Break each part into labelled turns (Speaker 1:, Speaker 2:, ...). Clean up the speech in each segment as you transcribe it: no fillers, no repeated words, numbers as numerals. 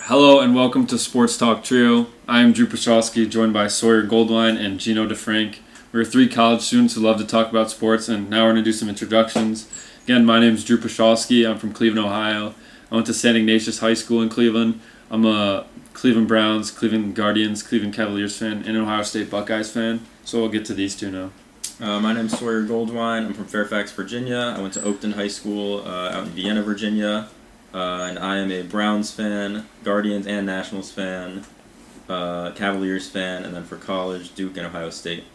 Speaker 1: Hello and welcome to Sports Talk Trio. I am Drew Pieschalski, joined by Sawyer, Goldwein, and Geno, DeFrank. We're three college students who love to talk about sports, and now we're going to do some introductions. Again, my name is Drew Pieschalski. I'm from Cleveland, Ohio. I went to St. Ignatius High School in Cleveland. I'm a Cleveland Browns, Cleveland Guardians, Cleveland Cavaliers fan, and an Ohio State Buckeyes fan. So we'll get to these two now.
Speaker 2: My name's Sawyer Goldwein. I'm from Fairfax, Virginia. I went to Oakton High School out in Vienna, Virginia. And I am a Browns fan, Guardians and Nationals fan, Cavaliers fan, and then for college, Duke and Ohio State.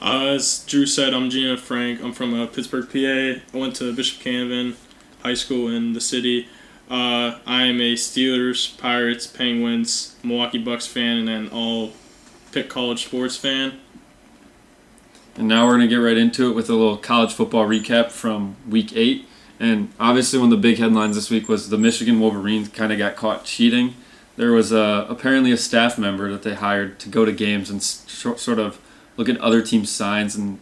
Speaker 3: As Drew said, I'm Geno DeFrank. I'm from Pittsburgh, PA. I went to Bishop Canevin High School in the city. I am a Steelers, Pirates, Penguins, Milwaukee Bucks fan, and then all Pitt College sports fan.
Speaker 1: And now we're going to get right into it with a little college football recap from Week 8. And obviously one of the big headlines this week was the Michigan Wolverines kind of got caught cheating. There was apparently a staff member that they hired to go to games and sort of look at other teams' signs and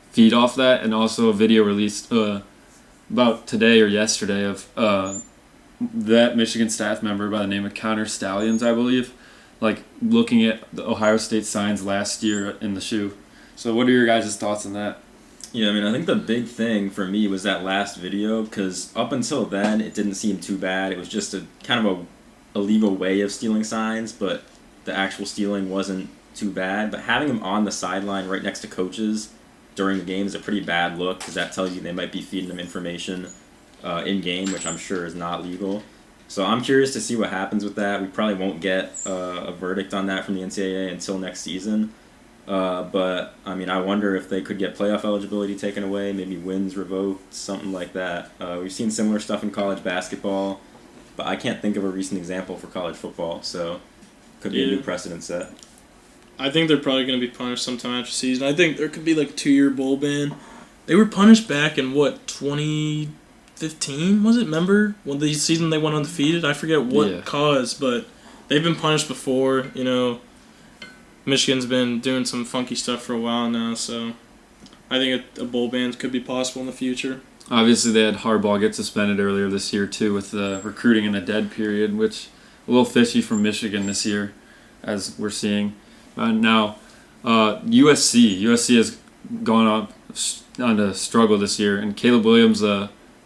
Speaker 1: feed off that, and also a video released about today or yesterday of that Michigan staff member by the name of Connor Stallions, I believe, like looking at the Ohio State signs last year in the shoe. So what are your guys' thoughts on that?
Speaker 2: Yeah, I think the big thing for me was that last video, because up until then, it didn't seem too bad. It was just a kind of a illegal way of stealing signs, but the actual stealing wasn't too bad. But having him on the sideline right next to coaches during the game is a pretty bad look, because that tells you they might be feeding them information in-game, which I'm sure is not legal. So I'm curious to see what happens with that. We probably won't get a verdict on that from the NCAA until next season. But I wonder if they could get playoff eligibility taken away, maybe wins revoked, something like that. We've seen similar stuff in college basketball, but I can't think of a recent example for college football, so could be a new precedent set.
Speaker 3: I think they're probably going to be punished sometime after season. I think there could be like a 2-year bowl ban. They were punished back in 2015, was it? Remember when the season they went undefeated? I forget what cause, but they've been punished before, Michigan's been doing some funky stuff for a while now, so I think a bowl ban could be possible in the future.
Speaker 1: Obviously, they had Harbaugh get suspended earlier this year, too, with the recruiting in a dead period, which a little fishy from Michigan this year, as we're seeing. Now, USC has gone on to struggle this year, and Caleb Williams,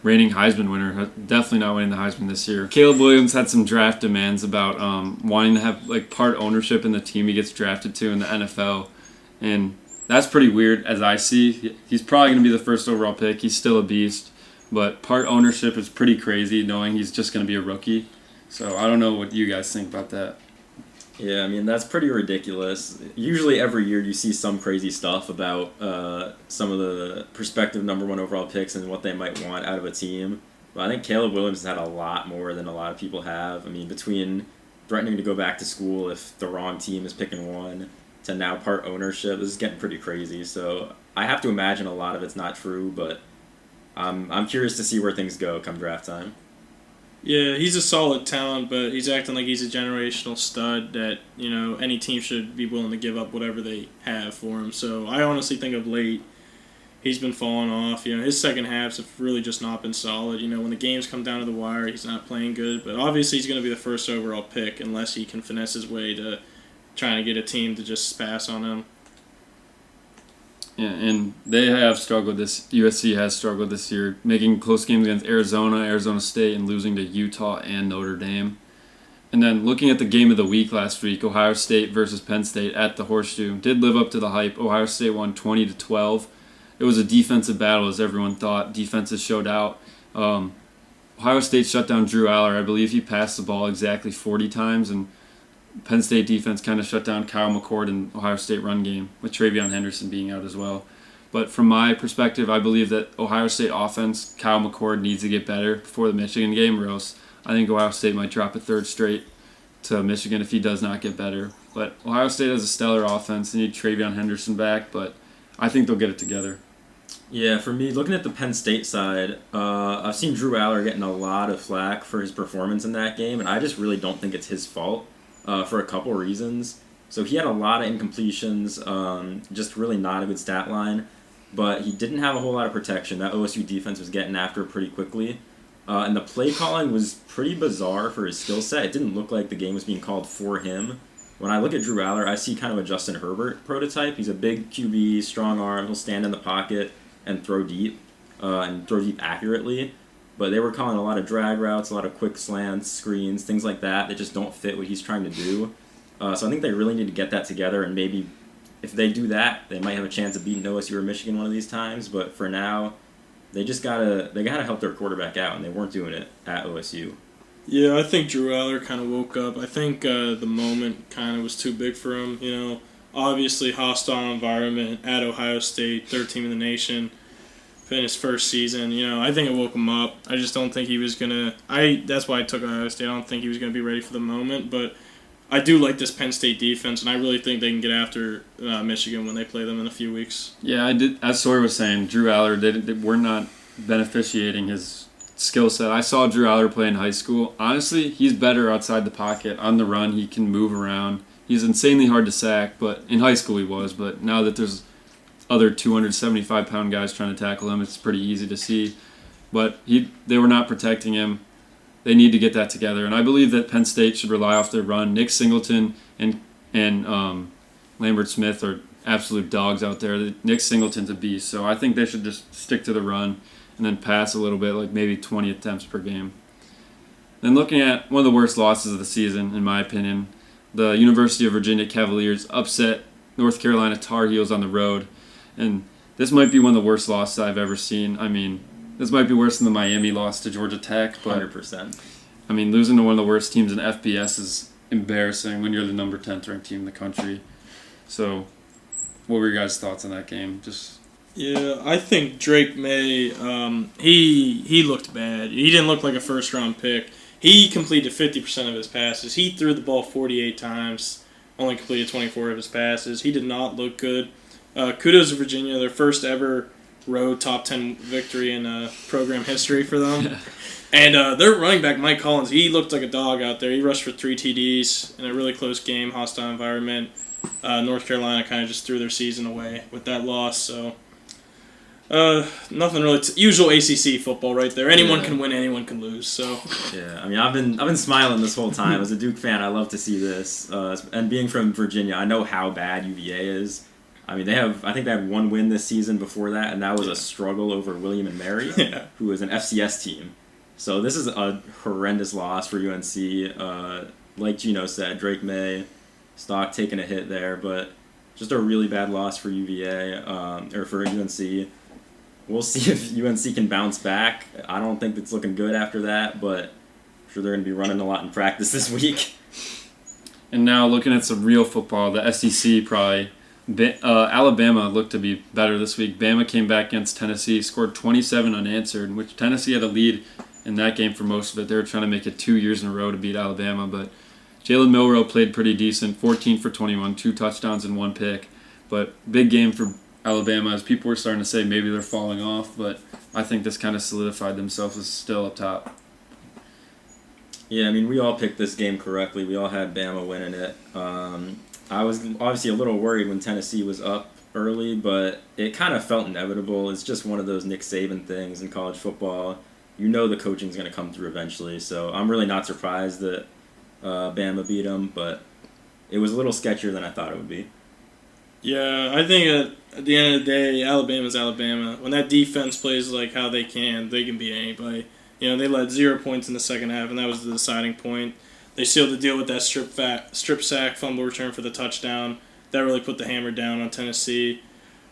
Speaker 1: reigning Heisman winner, definitely not winning the Heisman this year. Caleb Williams had some draft demands about wanting to have part ownership in the team he gets drafted to in the NFL, and that's pretty weird as I see. He's probably going to be the first overall pick. He's still a beast, but part ownership is pretty crazy knowing he's just going to be a rookie. So I don't know what you guys think about that.
Speaker 2: Yeah, that's pretty ridiculous. Usually every year you see some crazy stuff about some of the prospective number 1 overall picks and what they might want out of a team. But I think Caleb Williams has had a lot more than a lot of people have. Between threatening to go back to school if the wrong team is picking one to now part ownership, this is getting pretty crazy. So I have to imagine a lot of it's not true, but I'm curious to see where things go come draft time.
Speaker 3: Yeah, he's a solid talent, but he's acting like he's a generational stud that, any team should be willing to give up whatever they have for him. So I honestly think of late, he's been falling off. His second halves have really just not been solid. When the games come down to the wire, he's not playing good. But obviously he's going to be the first overall pick unless he can finesse his way to trying to get a team to just pass on him.
Speaker 1: Yeah, and they have struggled USC has struggled this year, making close games against Arizona State, and losing to Utah and Notre Dame. And then looking at the game of the week last week, Ohio State versus Penn State at the Horseshoe, did live up to the hype. Ohio State won 20-12. It was a defensive battle, as everyone thought. Defenses showed out. Ohio State shut down Drew Aller. I believe he passed the ball exactly 40 times, and Penn State defense kind of shut down Kyle McCord and Ohio State run game, with Travion Henderson being out as well. But from my perspective, I believe that Ohio State offense, Kyle McCord needs to get better before the Michigan game, or else I think Ohio State might drop a third straight to Michigan if he does not get better. But Ohio State has a stellar offense. They need Travion Henderson back, but I think they'll get it together.
Speaker 2: Yeah, for me, looking at the Penn State side, I've seen Drew Aller getting a lot of flack for his performance in that game, and I just really don't think it's his fault. For a couple reasons. So he had a lot of incompletions, just really not a good stat line, but he didn't have a whole lot of protection. That OSU defense was getting after it pretty quickly. And the play calling was pretty bizarre for his skill set. It didn't look like the game was being called for him. When I look at Drew Aller, I see kind of a Justin Herbert prototype. He's a big QB, strong arm. He'll stand in the pocket and throw deep accurately. But they were calling a lot of drag routes, a lot of quick slants, screens, things like that that just don't fit what he's trying to do. So I think they really need to get that together, and maybe if they do that, they might have a chance of beating OSU or Michigan one of these times. But for now, they gotta help their quarterback out, and they weren't doing it at OSU.
Speaker 3: Yeah, I think Drew Aller kind of woke up. I think the moment kind of was too big for him. Obviously hostile environment at Ohio State, third team in the nation. In his first season, I think it woke him up. I just don't think he was gonna. That's why I took Ohio State. I don't think he was gonna be ready for the moment, but I do like this Penn State defense, and I really think they can get after Michigan when they play them in a few weeks.
Speaker 1: Yeah, I did. As Sawyer was saying, Drew Aller, they were not beneficiating his skill set. I saw Drew Aller play in high school. Honestly, he's better outside the pocket. On the run, he can move around. He's insanely hard to sack, but in high school he was. But now that there's other 275-pound guys trying to tackle him, it's pretty easy to see. But they were not protecting him. They need to get that together, and I believe that Penn State should rely off their run. Nick Singleton and Lambert Smith are absolute dogs out there. Nick Singleton's a beast, so I think they should just stick to the run and then pass a little bit, like maybe 20 attempts per game. Then looking at one of the worst losses of the season, in my opinion, the University of Virginia Cavaliers upset North Carolina Tar Heels on the road. And this might be one of the worst losses I've ever seen. I mean, this might be worse than the Miami loss to Georgia Tech. But
Speaker 2: 100%.
Speaker 1: I mean, losing to one of the worst teams in FBS is embarrassing when you're the number 10th ranked team in the country. So, what were your guys' thoughts on that game?
Speaker 3: Yeah, I think Drake May, he looked bad. He didn't look like a first-round pick. He completed 50% of his passes. He threw the ball 48 times, only completed 24 of his passes. He did not look good. Kudos to Virginia, their first ever road top 10 victory in program history for them. And their running back, Mike Collins, he looked like a dog out there. He rushed for 3 TDs in a really close game, hostile environment. North Carolina kind of just threw their season away with that loss. So nothing really. Usual ACC football right there. Anyone can win, anyone can lose. So
Speaker 2: yeah, I mean, I've been smiling this whole time. As a Duke fan, I love to see this. And being from Virginia, I know how bad UVA is. I mean, I think they had one win this season before that, and that was a struggle over William and Mary, who was an FCS team. So this is a horrendous loss for UNC. Like Geno said, Drake May, stock taking a hit there, but just a really bad loss for UVA, or for UNC. We'll see if UNC can bounce back. I don't think it's looking good after that, but I'm sure they're going to be running a lot in practice this week.
Speaker 1: And now looking at some real football, the SEC probably. Alabama looked to be better this week. Bama came back against Tennessee, scored 27 unanswered, in which Tennessee had a lead in that game for most of it. They were trying to make it 2 years in a row to beat Alabama, but Jalen Milroe played pretty decent, 14 for 21, 2 touchdowns and 1 pick. But big game for Alabama, as people were starting to say maybe they're falling off, but I think this kind of solidified themselves as still up top.
Speaker 2: Yeah, I mean, we all picked this game correctly. We all had Bama winning it. I was obviously a little worried when Tennessee was up early, but it kind of felt inevitable. It's just one of those Nick Saban things in college football. You know the coaching's going to come through eventually, so I'm really not surprised that Bama beat them, but it was a little sketchier than I thought it would be.
Speaker 3: yeah, I think at the end of the day, Alabama's Alabama. When that defense plays like how they can beat anybody. They led 0 points in the second half, and that was the deciding point. They sealed the deal with that strip sack, fumble return for the touchdown. That really put the hammer down on Tennessee.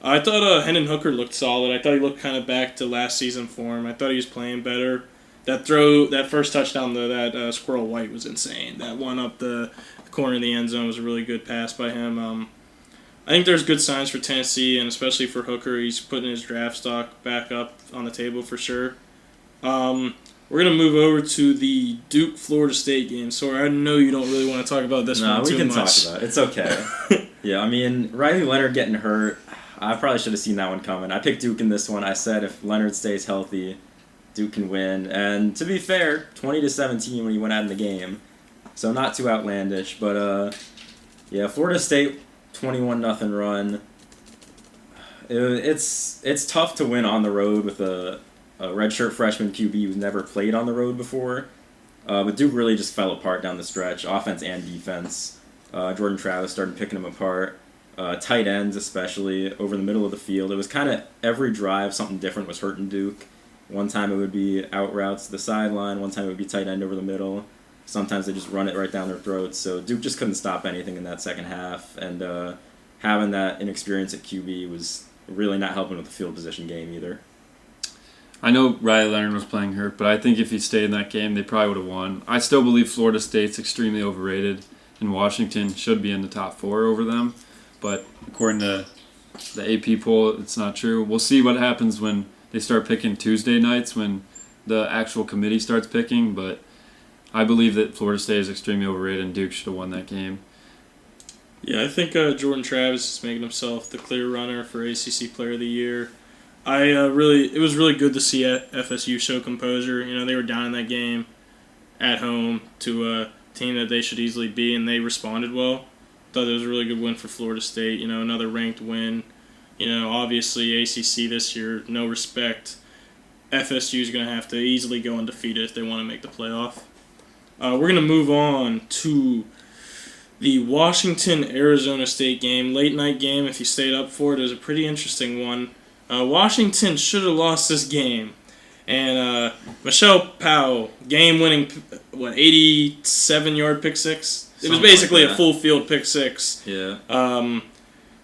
Speaker 3: I thought Hendon Hooker looked solid. I thought he looked kind of back to last season form. I thought he was playing better. That first touchdown, though, that Squirrel White was insane. That one up the corner of the end zone was a really good pass by him. I think there's good signs for Tennessee, and especially for Hooker. He's putting his draft stock back up on the table for sure. We're going to move over to the Duke-Florida State game. Sorry, I know you don't really want to talk about this one too much.
Speaker 2: No, we can talk about it. It's okay. Yeah, I mean, Riley Leonard getting hurt, I probably should have seen that one coming. I picked Duke in this one. I said if Leonard stays healthy, Duke can win. And to be fair, 20-17 when he went out in the game. So not too outlandish. But, yeah, Florida State, 21-0 run. It's tough to win on the road with a a redshirt freshman QB who's never played on the road before. But Duke really just fell apart down the stretch, offense and defense. Jordan Travis started picking them apart. Tight ends especially, over the middle of the field. It was kind of every drive something different was hurting Duke. One time it would be out routes to the sideline. One time it would be tight end over the middle. Sometimes they just run it right down their throats. So Duke just couldn't stop anything in that second half. And having that inexperience at QB was really not helping with the field position game either.
Speaker 1: I know Riley Leonard was playing hurt, but I think if he stayed in that game, they probably would have won. I still believe Florida State's extremely overrated, and Washington should be in the top 4 over them. But according to the AP poll, it's not true. We'll see what happens when they start picking Tuesday nights, when the actual committee starts picking. But I believe that Florida State is extremely overrated, and Duke should have won that game.
Speaker 3: Yeah, I think Jordan Travis is making himself the clear runner for ACC Player of the Year. It was really good to see FSU show composure. You know, they were down in that game at home to a team that they should easily be, and they responded well. Thought it was a really good win for Florida State. You know, another ranked win. You know, obviously ACC this year, no respect. FSU is going to have to easily go undefeated if they want to make the playoff. We're going to move on to the Washington-Arizona State game. Late night game, if you stayed up for it, it was a pretty interesting one. Washington should have lost this game. And Michelle Powell, game-winning, 87-yard pick six? It was basically a full-field pick six.
Speaker 2: Yeah.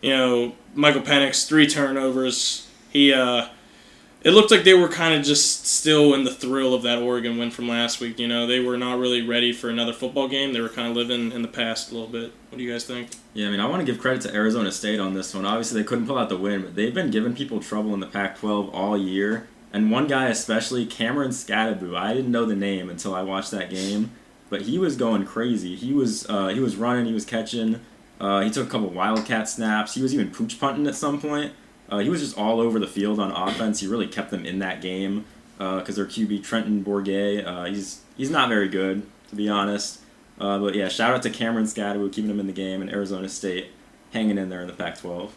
Speaker 3: You know, Michael Penix, 3 turnovers. It looked like they were kind of just still in the thrill of that Oregon win from last week. You know, they were not really ready for another football game. They were kind of living in the past a little bit. What do you guys think?
Speaker 2: Yeah, I mean, I want to give credit to Arizona State on this one. Obviously, they couldn't pull out the win, but they've been giving people trouble in the Pac-12 all year. And one guy especially, Cameron Scadaboo. I didn't know the name until I watched that game, but he was going crazy. He was running, he was catching. He took a couple Wildcat snaps. He was even pooch punting at some point. He was just all over the field on offense. He really kept them in that game because their QB, Trenton Bourget, he's not very good, to be honest. But yeah, shout out to Cameron Scadaboo keeping him in the game, and Arizona State hanging in there in the Pac-12.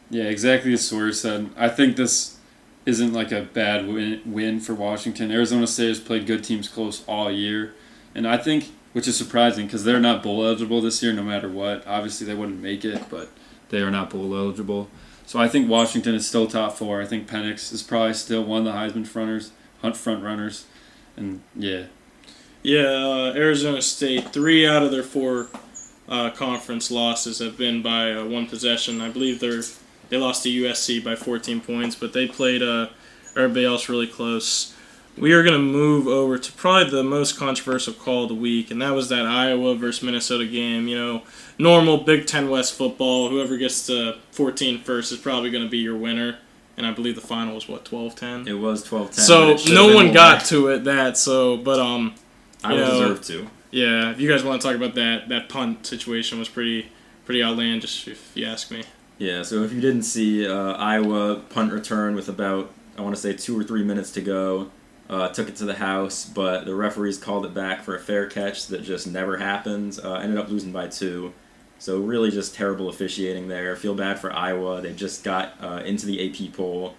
Speaker 1: Yeah, exactly as Sawyer said. I think this isn't like a bad win for Washington. Arizona State has played good teams close all year. And I think, which is surprising, because they're not bowl eligible this year no matter what. Obviously, they wouldn't make it, but they are not bowl eligible. So I think Washington is still top 4. I think Penix is probably still one of the Heisman front runners. And yeah.
Speaker 3: Yeah, Arizona State, 3 out of their 4 conference losses have been by one possession. I believe they lost to USC by 14 points, but they played everybody else really close. We are going to move over to probably the most controversial call of the week, and that was that Iowa versus Minnesota game. You know, normal Big Ten West football, whoever gets to 14 first is probably going to be your winner. And I believe the final was, 12-10?
Speaker 2: It was 12-10.
Speaker 3: So no one got to it, but
Speaker 2: I would deserve to.
Speaker 3: Yeah, if you guys want to talk about that punt situation was pretty outlandish, if you ask me.
Speaker 2: Yeah, so if you didn't see, Iowa punt return with about, I want to say 2 or 3 minutes to go. Took it to the house, but the referees called it back for a fair catch that just never happened. Ended up losing by 2. So really just terrible officiating there. Feel bad for Iowa. They just got into the AP poll,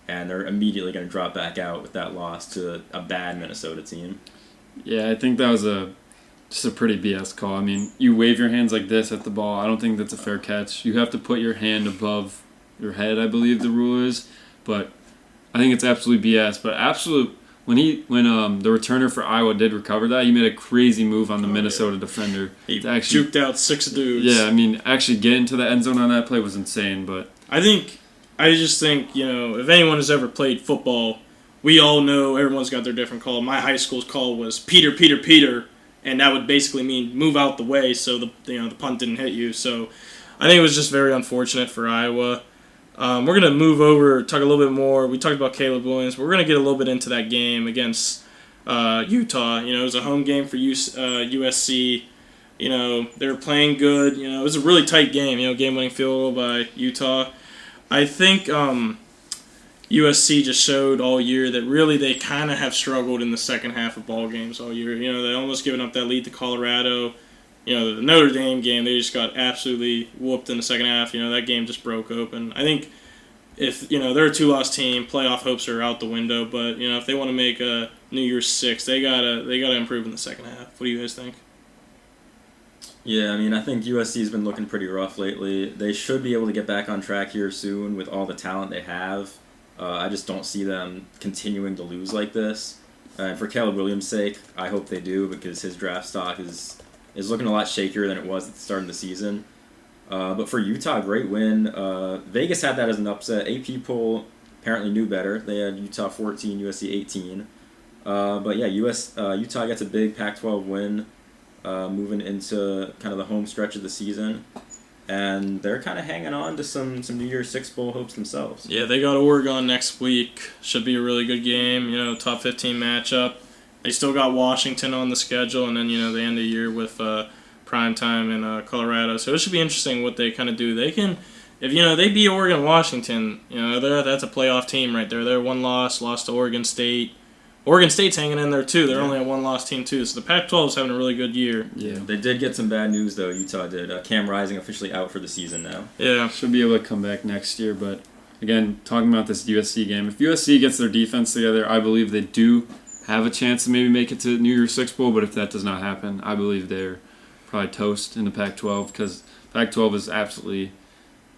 Speaker 2: and they're immediately going to drop back out with that loss to a bad Minnesota team.
Speaker 1: Yeah, I think that was just a pretty BS call. I mean, you wave your hands like this at the ball. I don't think that's a fair catch. You have to put your hand above your head, I believe the rule is. But I think it's absolutely BS. But when the returner for Iowa did recover that, he made a crazy move on the Minnesota defender.
Speaker 3: He juked out 6 dudes.
Speaker 1: Yeah, I mean, actually getting to the end zone on that play was insane. But
Speaker 3: I just think, you know, if anyone has ever played football, we all know everyone's got their different call. My high school's call was Peter, Peter, Peter, and that would basically mean move out the way so the punt didn't hit you. So I think it was just very unfortunate for Iowa. We're going to move over, talk a little bit more. We talked about Caleb Williams. We're going to get a little bit into that game against Utah. You know, it was a home game for USC. You know, they were playing good. You know, it was a really tight game. You know, game-winning field goal by Utah. I think USC just showed all year that really they kind of have struggled in the second half of ball games all year. You know, they almost given up that lead to Colorado. You know, the Notre Dame game, they just got absolutely whooped in the second half. You know, that game just broke open. I think if they're a 2-loss team, playoff hopes are out the window. But if they want to make a New Year's 6, they gotta improve in the second half. What do you guys think?
Speaker 2: Yeah, I mean, I think USC's been looking pretty rough lately. They should be able to get back on track here soon with all the talent they have. I just don't see them continuing to lose like this. And for Caleb Williams' sake, I hope they do because his draft stock is looking a lot shakier than it was at the start of the season. But for Utah, great win. Vegas had that as an upset. AP poll apparently knew better. They had Utah 14, USC 18. But yeah, Utah gets a big Pac-12 win. Moving into kind of the home stretch of the season, and they're kind of hanging on to some New Year's Six bowl hopes themselves.
Speaker 3: Yeah, they got Oregon next week. Should be a really good game. Top 15 matchup. They still got Washington on the schedule, and then they end the year with prime time in Colorado. So it should be interesting what they kind of do. They can, if they beat Oregon, Washington, that's a playoff team right there. They're one lost to Oregon State. Oregon State's hanging in there, too. They're only a one-loss team, too. So the Pac-12 is having a really good year.
Speaker 2: Yeah. They did get some bad news, though. Utah did. Cam Rising officially out for the season now.
Speaker 3: Yeah.
Speaker 1: Should be able to come back next year. But, again, talking about this USC game, if USC gets their defense together, I believe they do have a chance to maybe make it to New Year's Six Bowl. But if that does not happen, I believe they're probably toast in the Pac-12 because Pac-12 is absolutely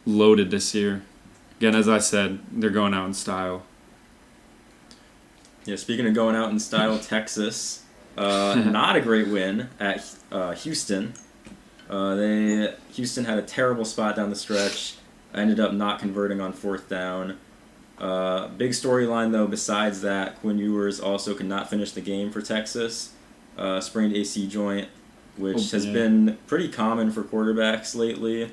Speaker 1: loaded this year. Again, as I said, they're going out in style.
Speaker 2: Yeah, speaking of going out in style, Texas, not a great win at Houston. Houston had a terrible spot down the stretch. Ended up not converting on fourth down. Big storyline, though, besides that, Quinn Ewers also could not finish the game for Texas. Sprained AC joint, which has been pretty common for quarterbacks lately.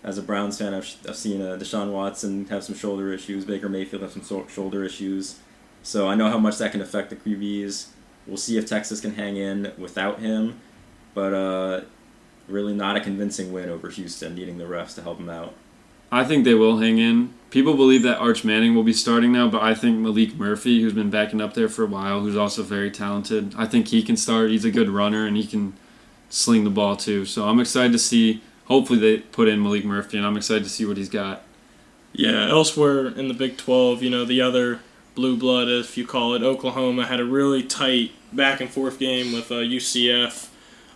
Speaker 2: As a Browns fan, I've seen Deshaun Watson have some shoulder issues. Baker Mayfield have some shoulder issues. So I know how much that can affect the QBs. We'll see if Texas can hang in without him. But really not a convincing win over Houston, needing the refs to help him out.
Speaker 1: I think they will hang in. People believe that Arch Manning will be starting now, but I think Malik Murphy, who's been backing up there for a while, who's also very talented, I think he can start. He's a good runner, and he can sling the ball too. So I'm excited to see. Hopefully they put in Malik Murphy, and I'm excited to see what he's got.
Speaker 3: Yeah, elsewhere in the Big 12, the other blue blood, if you call it, Oklahoma had a really tight back-and-forth game with UCF.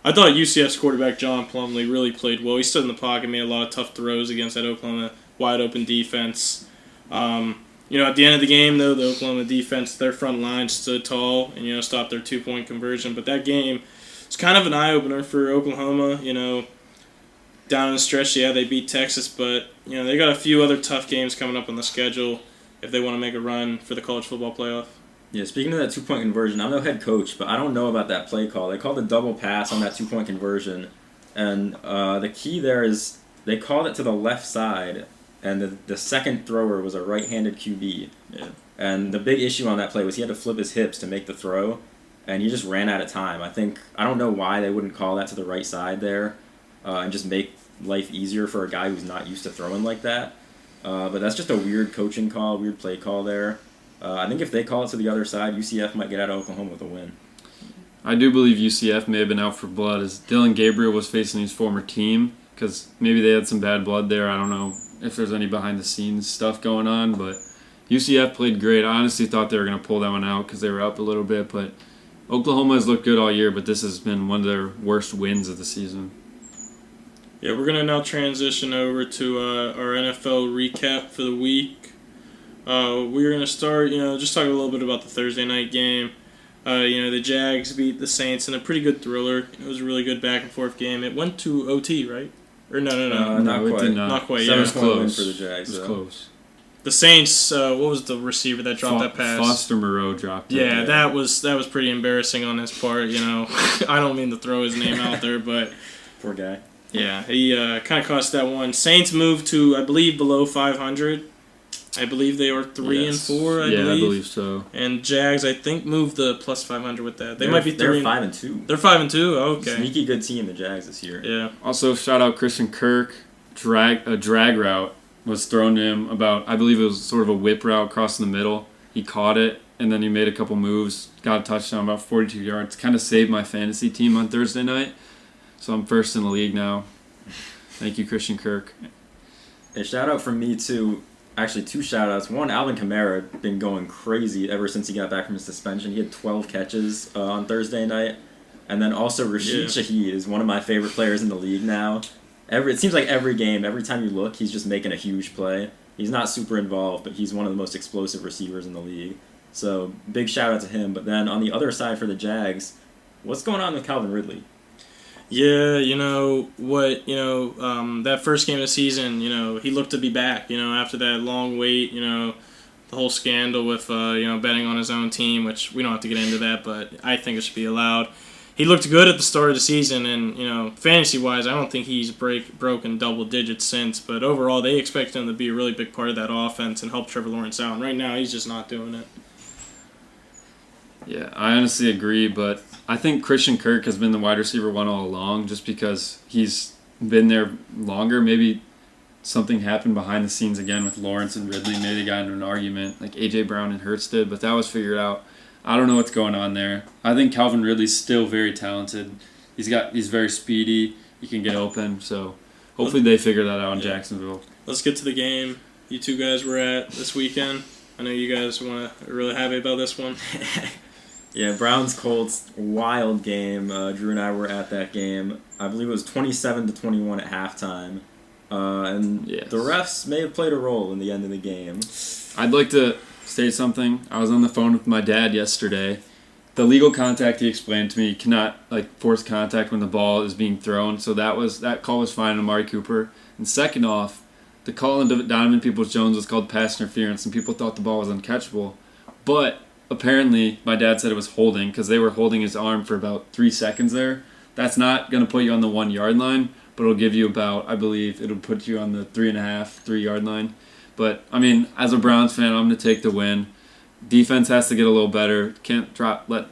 Speaker 3: I thought UCF's quarterback, John Plumlee, really played well. He stood in the pocket, made a lot of tough throws against that Oklahoma wide-open defense. At the end of the game, though, the Oklahoma defense, their front line stood tall and, stopped their two-point conversion. But that game was kind of an eye-opener for Oklahoma. Down in the stretch, they beat Texas, but, they got a few other tough games coming up on the schedule if they want to make a run for the college football playoff.
Speaker 2: Yeah, speaking of that two-point conversion, I'm no head coach, but I don't know about that play call. They called a double pass on that two-point conversion, and the key there is they called it to the left side, and the second thrower was a right-handed QB.
Speaker 3: Yeah.
Speaker 2: And the big issue on that play was he had to flip his hips to make the throw, and he just ran out of time. I don't know why they wouldn't call that to the right side there and just make life easier for a guy who's not used to throwing like that. But that's just a weird coaching call, weird play call there. I think if they call it to the other side, UCF might get out of Oklahoma with a win.
Speaker 1: I do believe UCF may have been out for blood as Dylan Gabriel was facing his former team because maybe they had some bad blood there. I don't know if there's any behind-the-scenes stuff going on, but UCF played great. I honestly thought they were going to pull that one out because they were up a little bit, but Oklahoma has looked good all year, but this has been one of their worst wins of the season.
Speaker 3: Yeah, we're going to now transition over to our NFL recap for the week. We're going to start, just talk a little bit about the Thursday night game. The Jags beat the Saints in a pretty good thriller. It was a really good back-and-forth game. It went to OT, right? Or no.
Speaker 2: Not quite.
Speaker 1: It did not.
Speaker 3: Not quite,
Speaker 2: It was
Speaker 1: close.
Speaker 2: for the Jags.
Speaker 1: It was close.
Speaker 3: The Saints, what was the receiver that dropped that pass?
Speaker 1: Foster Moreau dropped it.
Speaker 3: Yeah, that was pretty embarrassing on his part, I don't mean to throw his name out there, but...
Speaker 2: Poor guy.
Speaker 3: Yeah, he kind of cost that one. Saints moved to, I believe, below 500. I believe they are 3-4. I believe
Speaker 1: so.
Speaker 3: And Jags, I think, moved the plus 500 with that. They might be 3.
Speaker 2: They're 5-2.
Speaker 3: They're 5-2. Okay.
Speaker 2: Sneaky good team, the Jags this year.
Speaker 3: Yeah.
Speaker 1: Also, shout out Christian Kirk. A drag route was thrown to him about, I believe it was sort of a whip route crossing the middle. He caught it, and then he made a couple moves, got a touchdown, about 42 yards. Kind of saved my fantasy team on Thursday night. So I'm first in the league now. Thank you, Christian Kirk.
Speaker 2: A shout out from me, too. actually 2 shout-outs. One, Alvin Kamara been going crazy ever since he got back from his suspension. He had 12 catches on Thursday night. And then also Rashid Shaheed is one of my favorite players in the league now. It seems like every game, every time you look, he's just making a huge play. He's not super involved, but he's one of the most explosive receivers in the league. So big shout-out to him. But then on the other side for the Jags, what's going on with Calvin Ridley?
Speaker 3: Yeah, that first game of the season, he looked to be back, after that long wait, the whole scandal with, betting on his own team, which we don't have to get into that, but I think it should be allowed. He looked good at the start of the season, and, fantasy-wise, I don't think he's broken double digits since, but overall, they expect him to be a really big part of that offense and help Trevor Lawrence out, and right now, he's just not doing it.
Speaker 1: Yeah, I honestly agree, but I think Christian Kirk has been the wide receiver 1 all along just because he's been there longer. Maybe something happened behind the scenes again with Lawrence and Ridley. Maybe they got into an argument like A.J. Brown and Hurts did, but that was figured out. I don't know what's going on there. I think Calvin Ridley's still very talented. He's very speedy. He can get open, so hopefully they figure that out in Jacksonville.
Speaker 3: Let's get to the game you two guys were at this weekend. I know you guys are really happy about this one.
Speaker 2: Yeah, Browns-Colts, wild game. Drew and I were at that game. I believe it was 27-21 at halftime. And the refs may have played a role in the end of the game.
Speaker 1: I'd like to say something. I was on the phone with my dad yesterday. The legal contact he explained to me cannot force contact when the ball is being thrown. So that call was fine on Amari Cooper. And second off, the call on Donovan Peoples-Jones was called pass interference, and people thought the ball was uncatchable. But apparently, my dad said it was holding because they were holding his arm for about 3 seconds there. That's not going to put you on the 1 yard line, but it'll give you I believe it'll put you on the 3 yard line. But, I mean, as a Browns fan, I'm going to take the win. Defense has to get a little better. Can't let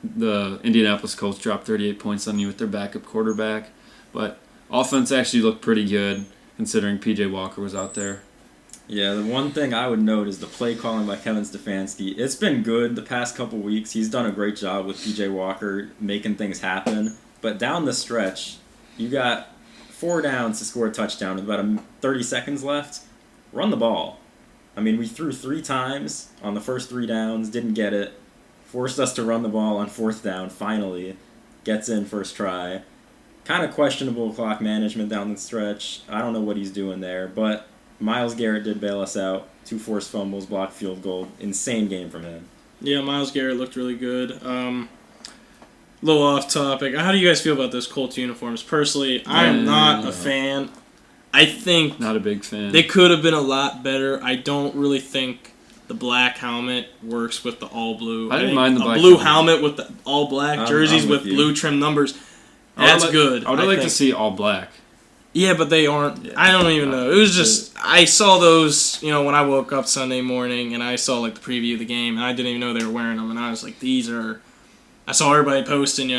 Speaker 1: the Indianapolis Colts drop 38 points on you with their backup quarterback. But offense actually looked pretty good considering P.J. Walker was out there.
Speaker 2: Yeah, the one thing I would note is the play calling by Kevin Stefanski. It's been good the past couple weeks. He's done a great job with P.J. Walker making things happen. But down the stretch, you got 4 downs to score a touchdown with about 30 seconds left. Run the ball. I mean, we threw 3 times on the first 3 downs, didn't get it. Forced us to run the ball on 4th down, finally. Gets in first try. Kind of questionable clock management down the stretch. I don't know what he's doing there, but Myles Garrett did bail us out. 2 forced fumbles, blocked field goal. Insane game from him.
Speaker 3: Yeah, Myles Garrett looked really good. A little off topic. How do you guys feel about those Colts uniforms? Personally, I'm not a fan. I think
Speaker 1: not a big fan.
Speaker 3: They could have been a lot better. I don't really think the black helmet works with the all blue.
Speaker 1: I didn't mind the black
Speaker 3: blue helmet with the all black jerseys with blue trim numbers. That's good.
Speaker 1: I would like to see all black.
Speaker 3: Yeah, but they aren't. Yeah, I don't even know. It was just I saw those, when I woke up Sunday morning and I saw the preview of the game and I didn't even know they were wearing them and I was like, these are. I saw everybody posting,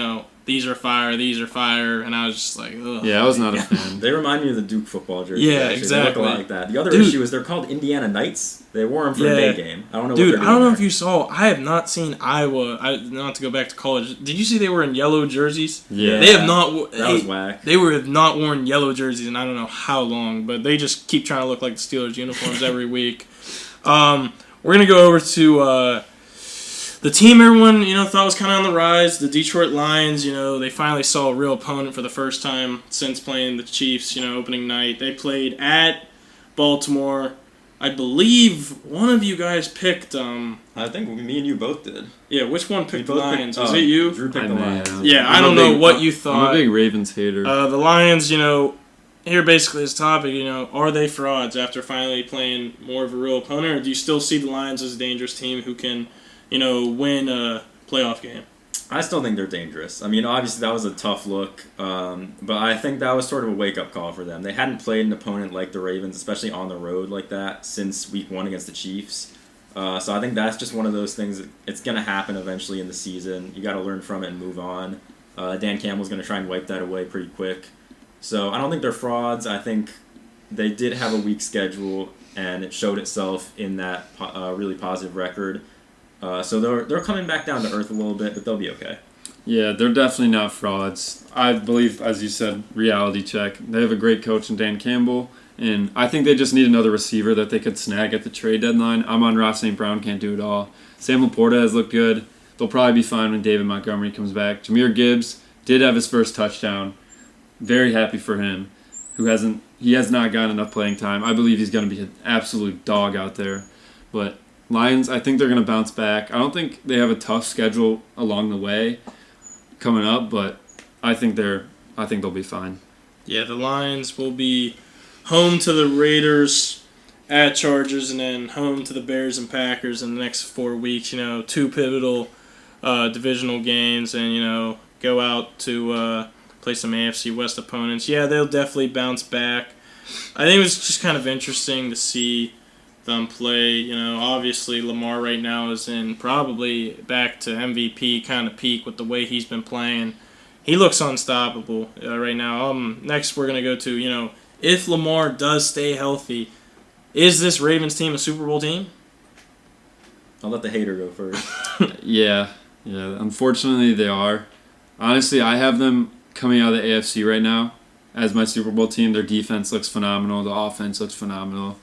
Speaker 3: these are fire, and I was just like, ugh.
Speaker 1: Yeah, I was not a fan.
Speaker 2: They remind me of the Duke football jerseys.
Speaker 3: Yeah,
Speaker 2: actually.
Speaker 3: exactly.
Speaker 2: They look a lot like that. The other issue is they're called Indiana Knights. They wore them for a day game. I don't know.
Speaker 3: Dude,
Speaker 2: what
Speaker 3: I don't know if you saw. I have not seen Iowa. Not to go back to college. Did you see they were in yellow jerseys?
Speaker 2: Yeah,
Speaker 3: they have not.
Speaker 2: That was whack.
Speaker 3: They have not worn yellow jerseys in I don't know how long, but they just keep trying to look like the Steelers uniforms every week. We're gonna go over to. The team everyone, thought was kind of on the rise, the Detroit Lions, they finally saw a real opponent for the first time since playing the Chiefs, opening night. They played at Baltimore. I believe one of you guys picked...
Speaker 2: I think me and you both did.
Speaker 3: Yeah, which one picked the Lions? Was it you?
Speaker 2: Drew picked the Lions.
Speaker 3: Yeah, I don't know what you thought.
Speaker 1: I'm a big Ravens hater.
Speaker 3: The Lions, here basically is topic, are they frauds after finally playing more of a real opponent, or do you still see the Lions as a dangerous team who can... win a playoff game?
Speaker 2: I still think they're dangerous. I mean, obviously that was a tough look, but I think that was sort of a wake-up call for them. They hadn't played an opponent like the Ravens, especially on the road like that, since week 1 against the Chiefs. So I think that's just one of those things that it's going to happen eventually in the season. You got to learn from it and move on. Dan Campbell's going to try and wipe that away pretty quick. So I don't think they're frauds. I think they did have a weak schedule, and it showed itself in that really positive record. So they're coming back down to earth a little bit, but they'll be okay.
Speaker 1: Yeah, they're definitely not frauds. I believe, as you said, reality check. They have a great coach in Dan Campbell, And I think they just need another receiver that they could snag at the trade deadline. Amon-Ra St. Brown can't do it all. Sam Laporta has looked good. They'll probably be fine when David Montgomery comes back. Jahmyr Gibbs did have his first touchdown. Very happy for him. He has not gotten enough playing time. I believe he's going to be an absolute dog out there. But Lions, I think they're going to bounce back. I don't think they have a tough schedule along the way coming up, but I think they'll be fine.
Speaker 3: Yeah, the Lions will be home to the Raiders, at Chargers, and then home to the Bears and Packers in the next 4 weeks. 2 pivotal divisional games, and go out to play some AFC West opponents. Yeah, they'll definitely bounce back. I think it was just kind of interesting to see them play. Obviously Lamar right now is in probably back to MVP kind of peak with the way he's been playing. He looks unstoppable right now. Next we're going to go to, if Lamar does stay healthy, is this Ravens team a Super Bowl team?
Speaker 2: I'll let the hater go first.
Speaker 1: Yeah. Unfortunately, they are. Honestly, I have them coming out of the AFC right now as my Super Bowl team. Their defense looks phenomenal. The offense looks phenomenal.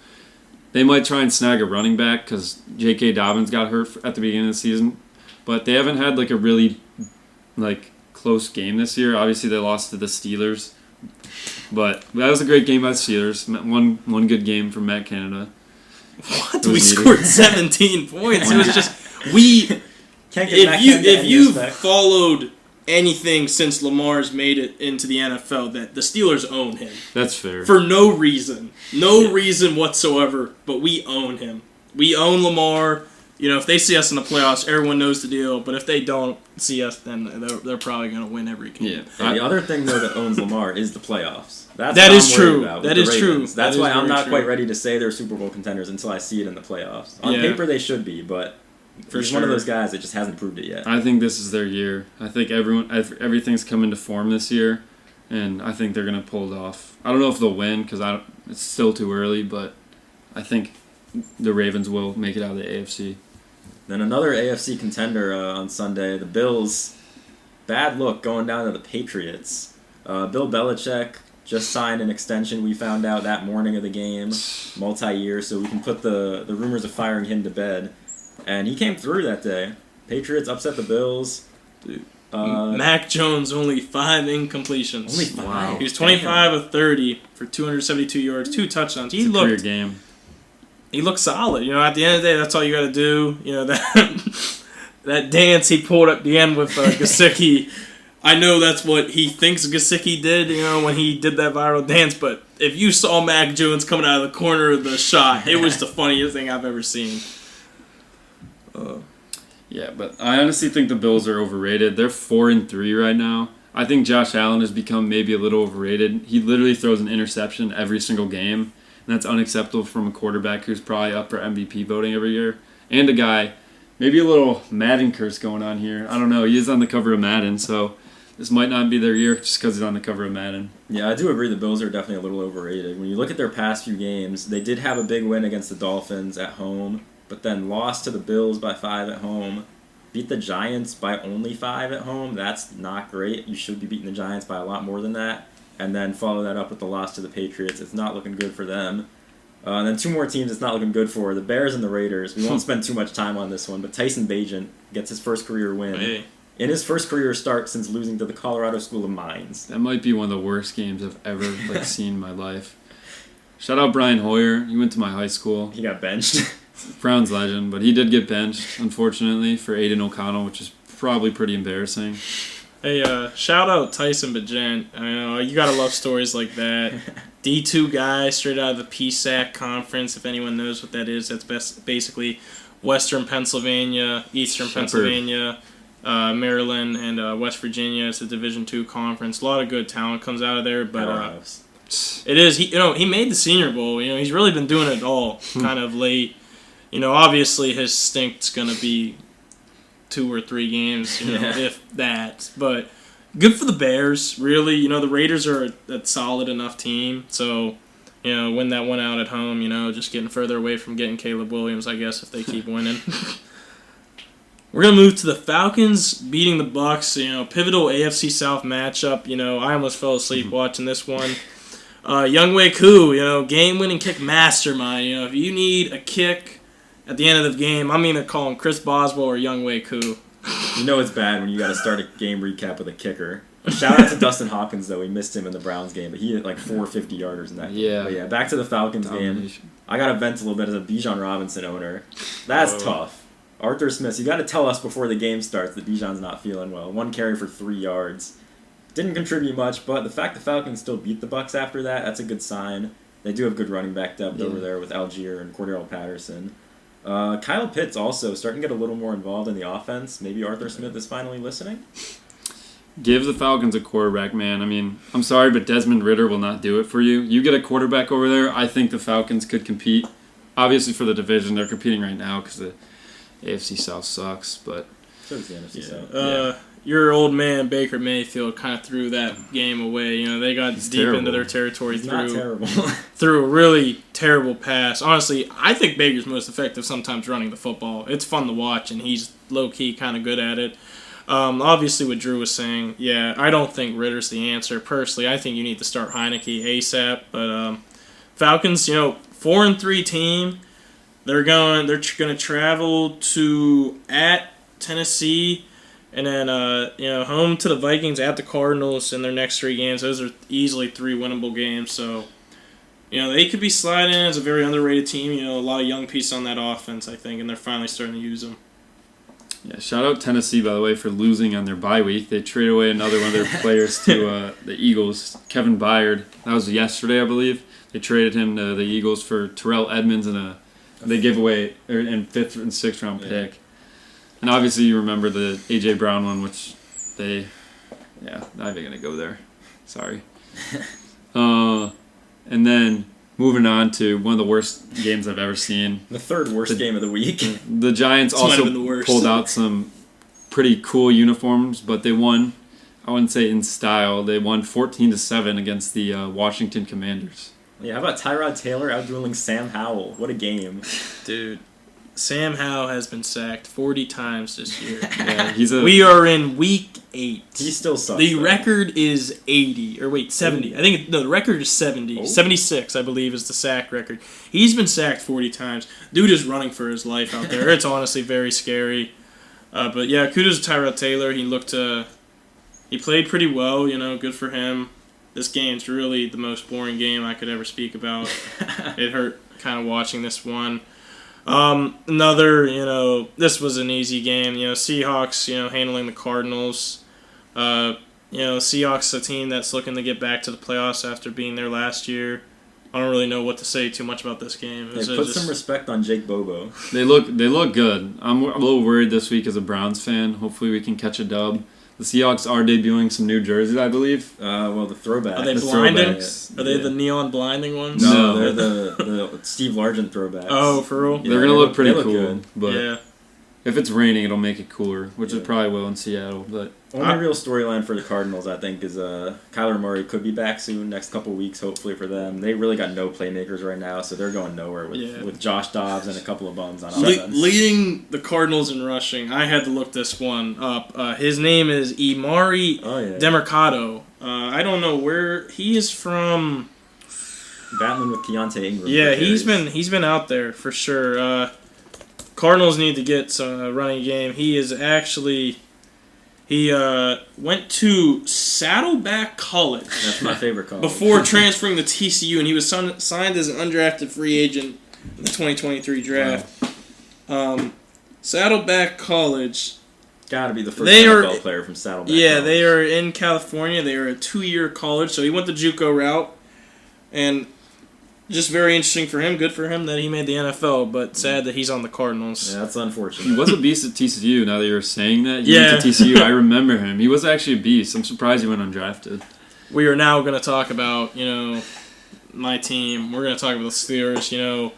Speaker 1: They might try and snag a running back because J.K. Dobbins got hurt at the beginning of the season. But they haven't had a really close game this year. Obviously, they lost to the Steelers. But that was a great game by the Steelers. One good game from Matt Canada.
Speaker 3: What? We scored 17 points. It was just
Speaker 2: Can't get
Speaker 3: if you've followed anything since Lamar's made it into the NFL, that the Steelers own him.
Speaker 1: That's fair.
Speaker 3: For no reason. No reason whatsoever, but we own him. We own Lamar. If they see us in the playoffs, everyone knows the deal. But if they don't see us, then they're probably going to win every game.
Speaker 2: Yeah. The other thing, though, that owns Lamar is the playoffs.
Speaker 3: That is true. That is true.
Speaker 2: That's why I'm not quite ready to say they're Super Bowl contenders until I see it in the playoffs. On paper, they should be, but he's one of those guys that just hasn't proved it yet.
Speaker 1: I think this is their year. I think everything's come into form this year, and I think they're going to pull it off. I don't know if they'll win because it's still too early, but I think the Ravens will make it out of the AFC.
Speaker 2: Then another AFC contender on Sunday, the Bills. Bad look going down to the Patriots. Bill Belichick just signed an extension, we found out that morning of the game, multi-year, so we can put the rumors of firing him to bed. And he came through that day. Patriots upset the Bills.
Speaker 3: Mac Jones, only 5 incompletions.
Speaker 2: Only 5? Wow.
Speaker 3: He was 25 of 30 for 272 yards, 2 touchdowns.
Speaker 1: It's a career game.
Speaker 3: He looked solid. At the end of the day, that's all you got to do. That dance he pulled at the end with Gesicki, I know that's what he thinks Gesicki did, when he did that viral dance. But if you saw Mac Jones coming out of the corner of the shot, it was the funniest thing I've ever seen.
Speaker 1: Yeah, but I honestly think the Bills are overrated. They're 4-3 right now. I think Josh Allen has become maybe a little overrated. He literally throws an interception every single game. And that's unacceptable from a quarterback who's probably up for MVP voting every year. And a guy, maybe a little Madden curse going on here. I don't know. He is on the cover of Madden, so this might not be their year just because he's on the cover of Madden.
Speaker 2: Yeah, I do agree the Bills are definitely a little overrated. When you look at their past few games, they did have a big win against the Dolphins at home, but then lost to the Bills by 5 at home. Beat the Giants by only 5 at home. That's not great. You should be beating the Giants by a lot more than that. And then follow that up with the loss to the Patriots. It's not looking good for them. And then 2 more teams it's not looking good for. The Bears and the Raiders. We won't spend too much time on this one, but Tyson Bagent gets his first career win.
Speaker 3: Hey.
Speaker 2: In his first career start since losing to the Colorado School of Mines.
Speaker 1: That might be one of the worst games I've ever seen in my life. Shout out Brian Hoyer. He went to my high school.
Speaker 2: He got benched.
Speaker 1: Browns legend, but he did get benched, unfortunately, for Aiden O'Connell, which is probably pretty embarrassing.
Speaker 3: Hey, shout out Tyson Bagent. I know you gotta love stories like that. D2 guy, straight out of the PSAC conference. If anyone knows what that is, that's basically Western Pennsylvania, Eastern Pennsylvania, Maryland, and West Virginia. It's a Division II conference. A lot of good talent comes out of there, but it is. He made the Senior Bowl. He's really been doing it all kind of late. Obviously his stink's gonna be 2 or 3 games, if that. But good for the Bears, really. The Raiders are a solid enough team. So, win that one out at home, just getting further away from getting Caleb Williams, I guess, if they keep winning. We're going to move to the Falcons beating the Bucs, pivotal AFC South matchup. I almost fell asleep watching this one. Younghoe Koo, game-winning kick mastermind. If you need a kick at the end of the game, I'm either calling Chris Boswell or Younghoe Koo.
Speaker 2: It's bad when you got to start a game recap with a kicker. A shout out to Dustin Hopkins, though. We missed him in the Browns game, but he had like 4 50-yarders in that game.
Speaker 1: Yeah.
Speaker 2: But yeah, back to the Falcons game. I got to vent a little bit as a Bijan Robinson owner. That's tough. Arthur Smith, you got to tell us before the game starts that Bijan's not feeling well. 1 carry for 3 yards. Didn't contribute much, but the fact the Falcons still beat the Bucs after that's a good sign. They do have good running back depth over there with Algier and Cordero Patterson. Kyle Pitts also starting to get a little more involved in the offense. Maybe Arthur Smith is finally listening.
Speaker 1: Give the Falcons a quarterback, man. I mean, I'm sorry, but Desmond Ridder will not do it for you. You get a quarterback over there, I think the Falcons could compete. Obviously for the division, they're competing right now because the AFC South sucks, but...
Speaker 2: So does the NFC South.
Speaker 3: Your old man, Baker Mayfield, kind of threw that game away. They got deep
Speaker 1: terrible.
Speaker 3: into their territory
Speaker 2: Terrible.
Speaker 3: through a really terrible pass. Honestly, I think Baker's most effective sometimes running the football. It's fun to watch, and he's low-key kind of good at it. Obviously, what Drew was saying, I don't think Ritter's the answer. Personally, I think you need to start Heineke ASAP. But Falcons, 4-3 team. They're going to travel at Tennessee, and then home to the Vikings, at the Cardinals in their next 3 games. Those are easily 3 winnable games. So they could be sliding in as a very underrated team. A lot of young pieces on that offense, I think, and they're finally starting to use them.
Speaker 1: Yeah, shout out Tennessee, by the way, for losing on their bye week. They traded away another one of their players to the Eagles, Kevin Byard. That was yesterday, I believe. They traded him to the Eagles for Terrell Edmonds, and they gave away in 5th and 6th round pick. And obviously you remember the A.J. Brown one, which not even going to go there. Sorry. And then... moving on to one of the worst games I've ever seen.
Speaker 2: The 3rd worst game of the week.
Speaker 1: The Giants also pulled out some pretty cool uniforms, but they won, I wouldn't say in style, they won 14-7 against the Washington Commanders.
Speaker 2: Yeah, how about Tyrod Taylor outdueling Sam Howell? What a game.
Speaker 3: Dude, Sam Howell has been sacked 40 times this year.
Speaker 1: We
Speaker 3: are in week 8.
Speaker 2: He still sucks.
Speaker 3: The record is 80. Or wait, 70. I think the record is 70. Oh. 76, I believe, is the sack record. He's been sacked 40 times. Dude is running for his life out there. It's honestly very scary. But yeah, kudos to Tyrod Taylor. He played pretty well, good for him. This game's really the most boring game I could ever speak about. It hurt kind of watching this one. This was an easy game. Seahawks, handling the Cardinals. Seahawks, a team that's looking to get back to the playoffs after being there last year. I don't really know what to say too much about this game.
Speaker 2: Put some respect on Jake Bobo.
Speaker 1: They look good. I'm a little worried this week as a Browns fan. Hopefully we can catch a dub. The Seahawks are debuting some new jerseys, I believe.
Speaker 2: The throwbacks.
Speaker 3: Are they blinding? Are they the neon blinding ones?
Speaker 2: No, they're the Steve Largent throwbacks.
Speaker 3: Oh, for real?
Speaker 1: They're going to look pretty cool.
Speaker 2: Good.
Speaker 1: But if it's raining, it'll make it cooler, which it probably will in Seattle. But
Speaker 2: only real storyline for the Cardinals, I think, is Kyler Murray could be back soon, next couple weeks, hopefully for them. They really got no playmakers right now, so they're going nowhere with Josh Dobbs and a couple of bums on offense.
Speaker 3: Leading the Cardinals in rushing, I had to look this one up. His name is Imari Demercado. I don't know where he is from.
Speaker 2: Battling with Keontae Ingram.
Speaker 3: Yeah, he's been out there for sure. Cardinals need to get some running game. He is actually... He went to Saddleback College.
Speaker 2: That's my favorite college.
Speaker 3: Before transferring to TCU, and he was signed as an undrafted free agent in the 2023 draft. Wow. Saddleback College.
Speaker 2: Got to be the first NFL player from Saddleback College.
Speaker 3: They are in California. They are a 2-year college, so he went the JUCO route. And just very interesting for him. Good for him that he made the NFL, but sad that he's on the Cardinals.
Speaker 2: Yeah, that's unfortunate.
Speaker 1: He was a beast at TCU. Now that you're saying that, he went to TCU. I remember him. He was actually a beast. I'm surprised he went undrafted.
Speaker 3: We are now going to talk about, my team. We're going to talk about the Steelers.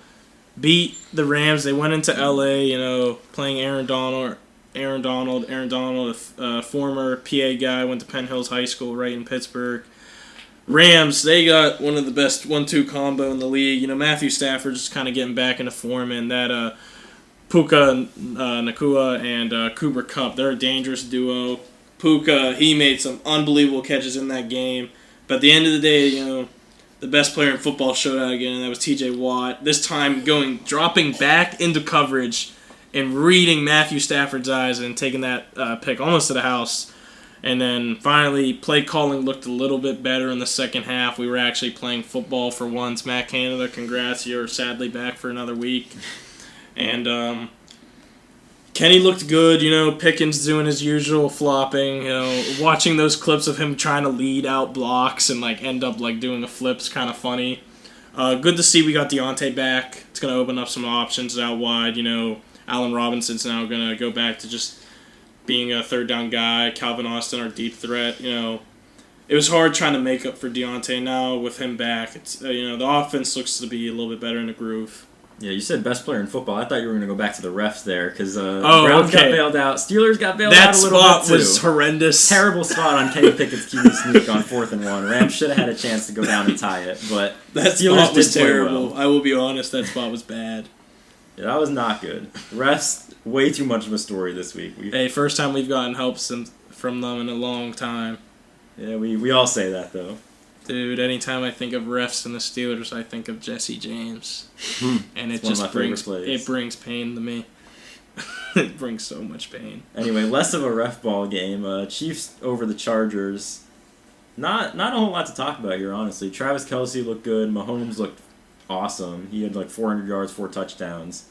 Speaker 3: Beat the Rams. They went into LA. Playing Aaron Donald, a former PA guy, went to Penn Hills High School right in Pittsburgh. Rams, they got one of the best 1-2 combo in the league. Matthew Stafford's just kind of getting back into form, and that Puka Nakua and Cooper Kupp, they're a dangerous duo. Puka, he made some unbelievable catches in that game. But at the end of the day, the best player in football showed out again, and that was T.J. Watt. This time dropping back into coverage and reading Matthew Stafford's eyes and taking that pick almost to the house. And then finally, play calling looked a little bit better in the second half. We were actually playing football for once. Matt Canada, congrats. You're sadly back for another week. And Kenny looked good. Pickens doing his usual flopping. Watching those clips of him trying to lead out blocks and end up doing a flip's kind of funny. Good to see we got Deontay back. It's going to open up some options out wide. Allen Robinson's now going to go back to just being a third down guy. Calvin Austin, our deep threat. It was hard trying to make up for Deontay. Now with him back, it's the offense looks to be a little bit better in the groove.
Speaker 2: Yeah, you said best player in football. I thought you were going to go back to the refs there because Browns got bailed out. Steelers got bailed out a little bit too.
Speaker 3: That spot was horrendous.
Speaker 2: Terrible spot on Kenny Pickett's QB sneak on 4th and 1. Rams should have had a chance to go down and tie it, but
Speaker 3: that
Speaker 2: Steelers
Speaker 3: spot was
Speaker 2: did play
Speaker 3: terrible.
Speaker 2: well.
Speaker 3: I will be honest, that spot was bad.
Speaker 2: Yeah, that was not good. Refs, way too much of a story this week.
Speaker 3: Hey, first time we've gotten help from them in a long time.
Speaker 2: Yeah, we all say that, though.
Speaker 3: Dude, anytime I think of refs and the Steelers, I think of Jesse James. And it just brings pain to me. It brings so much pain.
Speaker 2: Anyway, less of a ref ball game. Chiefs over the Chargers. Not a whole lot to talk about here, honestly. Travis Kelce looked good. Mahomes looked awesome. He had 400 yards, 4 touchdowns.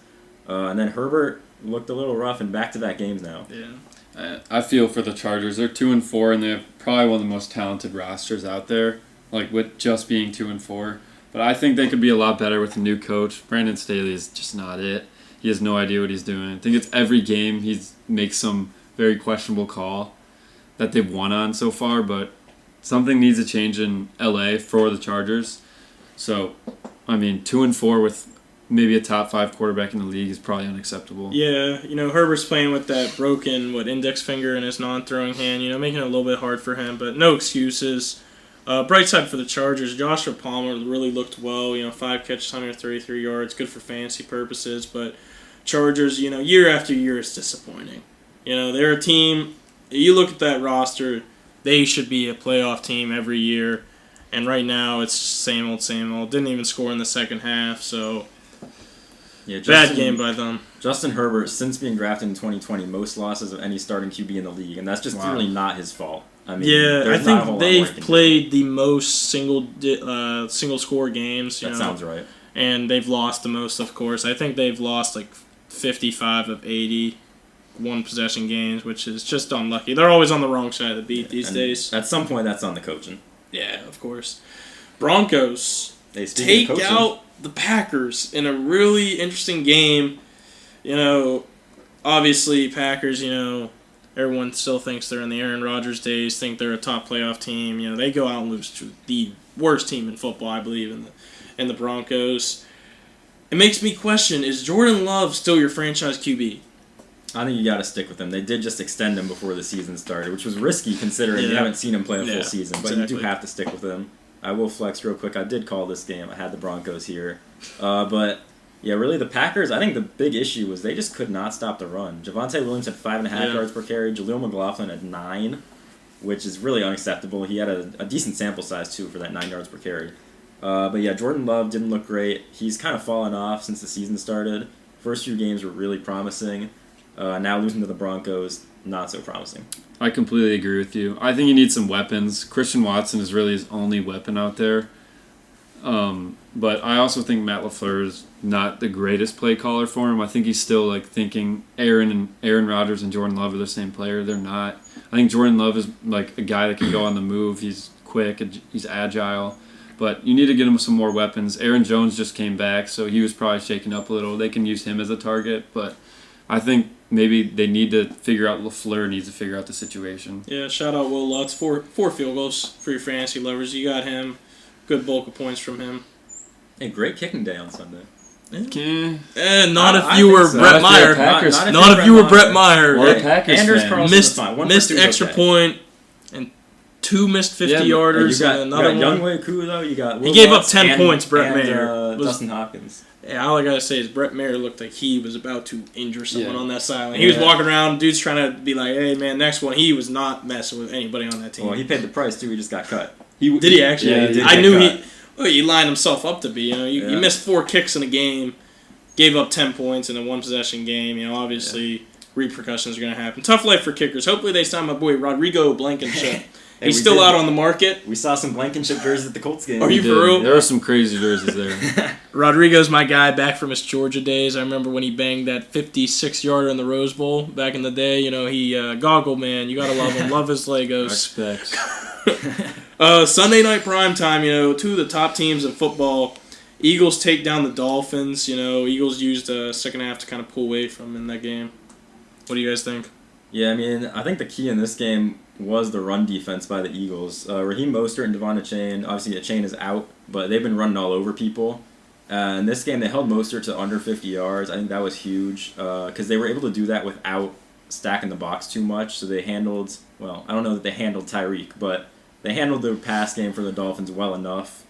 Speaker 2: And then Herbert looked a little rough in back-to-back games now.
Speaker 3: Yeah.
Speaker 1: I feel for the Chargers. They're 2-4, and they have probably one of the most talented rosters out there. With just being 2-4, but I think they could be a lot better with a new coach. Brandon Staley is just not it. He has no idea what he's doing. I think it's every game he makes some very questionable call that they've won on so far, but something needs to change in LA for the Chargers. So, 2-4 with maybe a top 5 quarterback in the league is probably unacceptable.
Speaker 3: Yeah, Herbert's playing with that broken index finger in his non-throwing hand. Making it a little bit hard for him, but no excuses. Bright side for the Chargers, Joshua Palmer really looked well. 5 catches, 133 yards, good for fantasy purposes. But Chargers, year after year, it's disappointing. They're a team. You look at that roster, they should be a playoff team every year. And right now, it's same old, same old. Didn't even score in the second half, so bad game by them.
Speaker 2: Justin Herbert, since being drafted in 2020, most losses of any starting QB in the league, and that's just really not his fault. I
Speaker 3: think they've played the most single score games.
Speaker 2: That sounds right.
Speaker 3: And they've lost the most, of course. I think they've lost 55 of 80 one-possession games, which is just unlucky. They're always on the wrong side of the beat these days.
Speaker 2: At some point, that's on the coaching.
Speaker 3: Yeah, of course. Broncos
Speaker 2: take
Speaker 3: out the Packers in a really interesting game. Obviously, Packers, everyone still thinks they're in the Aaron Rodgers days, think they're a top playoff team. They go out and lose to the worst team in football, I believe, in the Broncos. It makes me question, is Jordan Love still your franchise QB?
Speaker 2: I think you got to stick with him. They did just extend him before the season started, which was risky considering you haven't seen him play a full season. But you do have to stick with him. I will flex real quick. I did call this game. I had the Broncos here. But really the Packers, I think the big issue was they just could not stop the run. Javonte Williams had 5.5 yards per carry. Jaleel McLaughlin had 9, which is really unacceptable. He had a decent sample size, too, for that 9 yards per carry. Jordan Love didn't look great. He's kind of fallen off since the season started. First few games were really promising. Now losing to the Broncos, not so promising.
Speaker 1: I completely agree with you. I think you need some weapons. Christian Watson is really his only weapon out there. But I also think Matt LaFleur is not the greatest play caller for him. I think he's still thinking Aaron Rodgers and Jordan Love are the same player. They're not. I think Jordan Love is a guy that can go on the move. He's quick and he's agile. But you need to get him some more weapons. Aaron Jones just came back, so he was probably shaken up a little. They can use him as a target, but I think maybe they need to figure out, LaFleur needs to figure out the situation.
Speaker 3: Yeah, shout out Will Lutz. Four field goals for your fantasy lovers. You got him. Good bulk of points from him.
Speaker 2: Hey, great kicking day on Sunday.
Speaker 3: Not if you were Brett Meyer. Not if you were Brett Meyer.
Speaker 2: Anders Carlson
Speaker 3: missed extra point and 2 missed 50-yarders.
Speaker 2: You got another Younghoe Koo, though. You got
Speaker 3: he gave up 10 points, Brett Mayer.
Speaker 2: Dustin Hopkins.
Speaker 3: Yeah, all I gotta say is Brett Mayer looked like he was about to injure someone on that sideline. He was walking around, dude's trying to be like, "Hey man, next one." He was not messing with anybody on that team.
Speaker 2: Well, he paid the price too. He just got cut.
Speaker 3: Did he actually?
Speaker 2: Yeah, he did
Speaker 3: I knew he. Well, he lined himself up to be. You missed 4 kicks in a game, gave up 10 points in a 1-possession game. Obviously repercussions are going to happen. Tough life for kickers. Hopefully they sign my boy Rodrigo Blankenship.
Speaker 2: Hey,
Speaker 3: He's still out on the market.
Speaker 2: We saw some Blankenship jerseys at the Colts game.
Speaker 3: Are you for real?
Speaker 1: There are some crazy jerseys there.
Speaker 3: Rodrigo's my guy back from his Georgia days. I remember when he banged that 56-yarder in the Rose Bowl back in the day. He goggle man. You gotta love him. Love his Legos.
Speaker 1: Respects.
Speaker 3: Sunday night primetime. 2 of the top teams in football. Eagles take down the Dolphins. Eagles used second half to kind of pull away from in that game. What do you guys think?
Speaker 2: Yeah, I think the key in this game was the run defense by the Eagles. Raheem Mostert and Devon Achane, obviously Achane is out, but they've been running all over people. In this game, they held Mostert to under 50 yards. I think that was huge because they were able to do that without stacking the box too much. So they handled, I don't know that they handled Tyreek, but they handled the pass game for the Dolphins well enough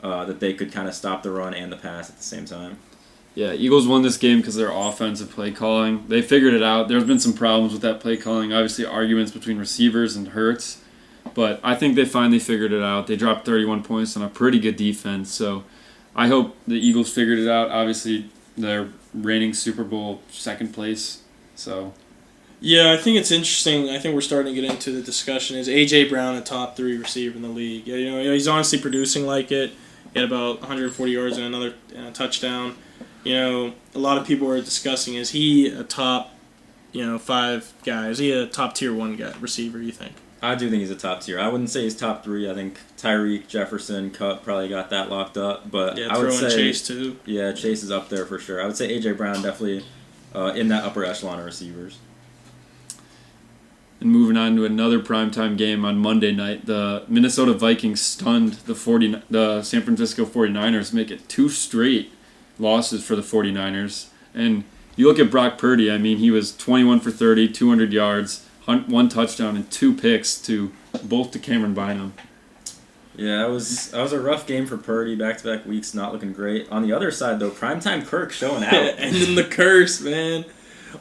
Speaker 2: that they could kind of stop the run and the pass at the same time.
Speaker 1: Yeah, Eagles won this game because their offensive play calling. They figured it out. There's been some problems with that play calling. Obviously, arguments between receivers and Hurts. But I think they finally figured it out. They dropped 31 points on a pretty good defense. So I hope the Eagles figured it out. Obviously, they're reigning Super Bowl second place. So
Speaker 3: yeah, I think it's interesting. I think we're starting to get into the discussion. Is A.J. Brown a top 3 receiver in the league? He's honestly producing like it. He had about 140 yards and a touchdown. A lot of people are discussing, is he a top, 5 guy? Is he a top tier 1 guy, receiver, you think?
Speaker 2: I do think he's a top tier. I wouldn't say he's top 3. I think Tyreek, Jefferson, Kupp probably got that locked up. But
Speaker 3: yeah,
Speaker 2: I would say
Speaker 3: Chase too.
Speaker 2: Yeah, Chase is up there for sure. I would say A.J. Brown definitely in that upper echelon of receivers.
Speaker 1: And moving on to another primetime game on Monday night, the Minnesota Vikings stunned the San Francisco 49ers, make it 2 straight losses for the 49ers. And you look at Brock Purdy, he was 21 for 30, 200 yards, 1 touchdown, and 2 picks to Cameron Bynum.
Speaker 2: Yeah, it was a rough game for Purdy, back-to-back weeks, not looking great. On the other side, though, primetime Kirk showing out.
Speaker 3: Ending the curse, man.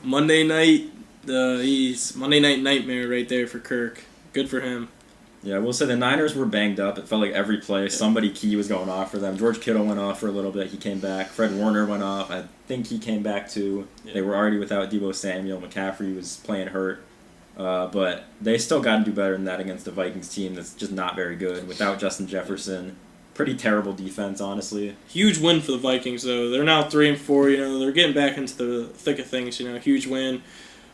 Speaker 3: Monday night nightmare right there for Kirk. Good for him.
Speaker 2: Yeah, we'll say the Niners were banged up. It felt like every play, somebody key was going off for them. George Kittle went off for a little bit. He came back. Fred Warner went off. I think he came back too. Yeah. They were already without Deebo Samuel. McCaffrey was playing hurt. But they still got to do better than that against the Vikings team that's just not very good. Without Justin Jefferson. Pretty terrible defense, honestly.
Speaker 3: Huge win for the Vikings, though. They're now 3-4. They're getting back into the thick of things. Huge win.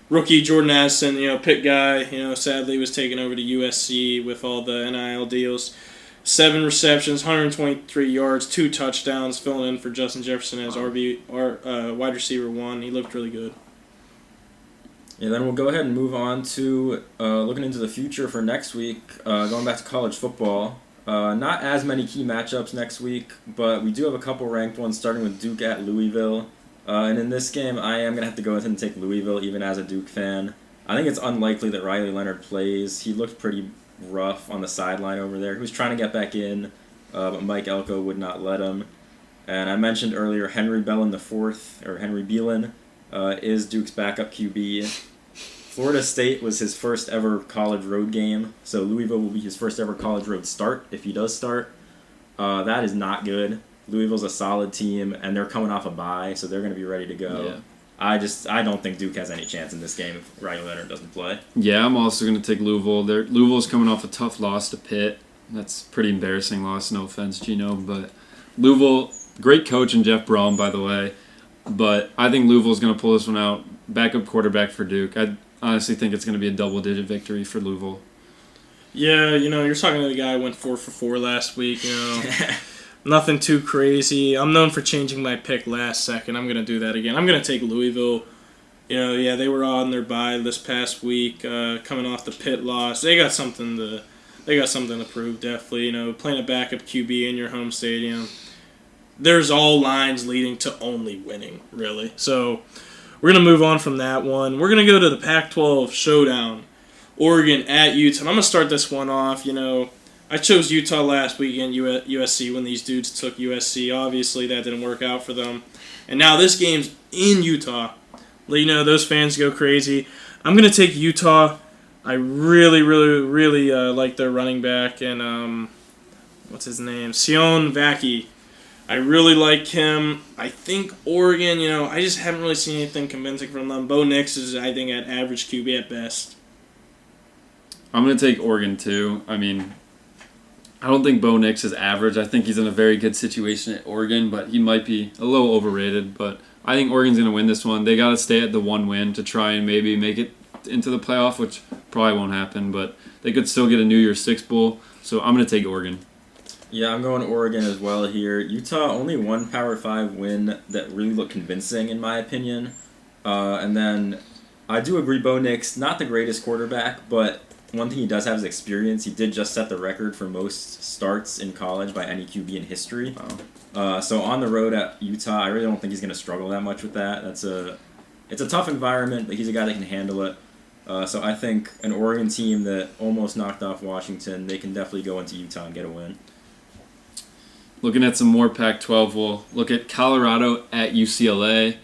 Speaker 3: Rookie Jordan Addison, Pitt guy, sadly was taken over to USC with all the NIL deals. 7 receptions, 123 yards, 2 touchdowns, filling in for Justin Jefferson as wide receiver 1. He looked really good.
Speaker 2: Yeah, then we'll go ahead and move on to looking into the future for next week. Going back to college football. Not as many key matchups next week, but we do have a couple ranked ones, starting with Duke at Louisville. And in this game, I am going to have to go ahead and take Louisville, even as a Duke fan. I think it's unlikely that Riley Leonard plays. He looked pretty rough on the sideline over there. He was trying to get back in, but Mike Elko would not let him. And I mentioned earlier Henry Belin IV, or Henry Belin, is Duke's backup QB. Florida State was his first ever college road game, so Louisville will be his first ever college road start, if he does start. That is not good. Louisville's a solid team, and they're coming off a bye, so they're going to be ready to go.
Speaker 1: Yeah.
Speaker 2: I don't think Duke has any chance in this game if Riley Leonard doesn't play.
Speaker 1: Yeah, I'm also going to take Louisville. Louisville's coming off a tough loss to Pitt. That's a pretty embarrassing loss, no offense, Geno. But Louisville, great coach in Jeff Brom, by the way. But I think Louisville's going to pull this one out. Backup quarterback for Duke. I honestly think it's going to be a double-digit victory for Louisville.
Speaker 3: Yeah, you're talking to the guy who went 4 for 4 last week, Nothing too crazy. I'm known for changing my pick last second. I'm going to do that again. I'm going to take Louisville. They were on their bye this past week, coming off the Pitt loss. They got something to prove, definitely. Playing a backup QB in your home stadium. There's all lines leading to only winning, really. So we're going to move on from that one. We're going to go to the Pac-12 showdown. Oregon at Utah. I'm going to start this one off, I chose Utah last weekend, USC, when these dudes took USC. Obviously, that didn't work out for them. And now this game's in Utah. Those fans go crazy. I'm going to take Utah. I really, really, really like their running back. And what's his name? Sion Vaki. I really like him. I think Oregon, I just haven't really seen anything convincing from them. Bo Nix is, I think, at average QB at best.
Speaker 1: I'm going to take Oregon, too. I mean, I don't think Bo Nix is average. I think he's in a very good situation at Oregon, but he might be a little overrated. But I think Oregon's going to win this one. They got to stay at the 1 win to try and maybe make it into the playoff, which probably won't happen. But they could still get a New Year's Six bowl. So I'm going to take Oregon.
Speaker 2: Yeah, I'm going Oregon as well here. Utah, only one Power 5 win that really looked convincing, in my opinion. And then I do agree, Bo Nix, not the greatest quarterback, but one thing he does have is experience. He did just set the record for most starts in college by any QB in history.
Speaker 1: Wow.
Speaker 2: So on the road at Utah, I really don't think he's going to struggle that much with that. It's a tough environment, but he's a guy that can handle it. So I think an Oregon team that almost knocked off Washington, they can definitely go into Utah and get a win.
Speaker 1: Looking at some more Pac-12, we'll look at Colorado at UCLA.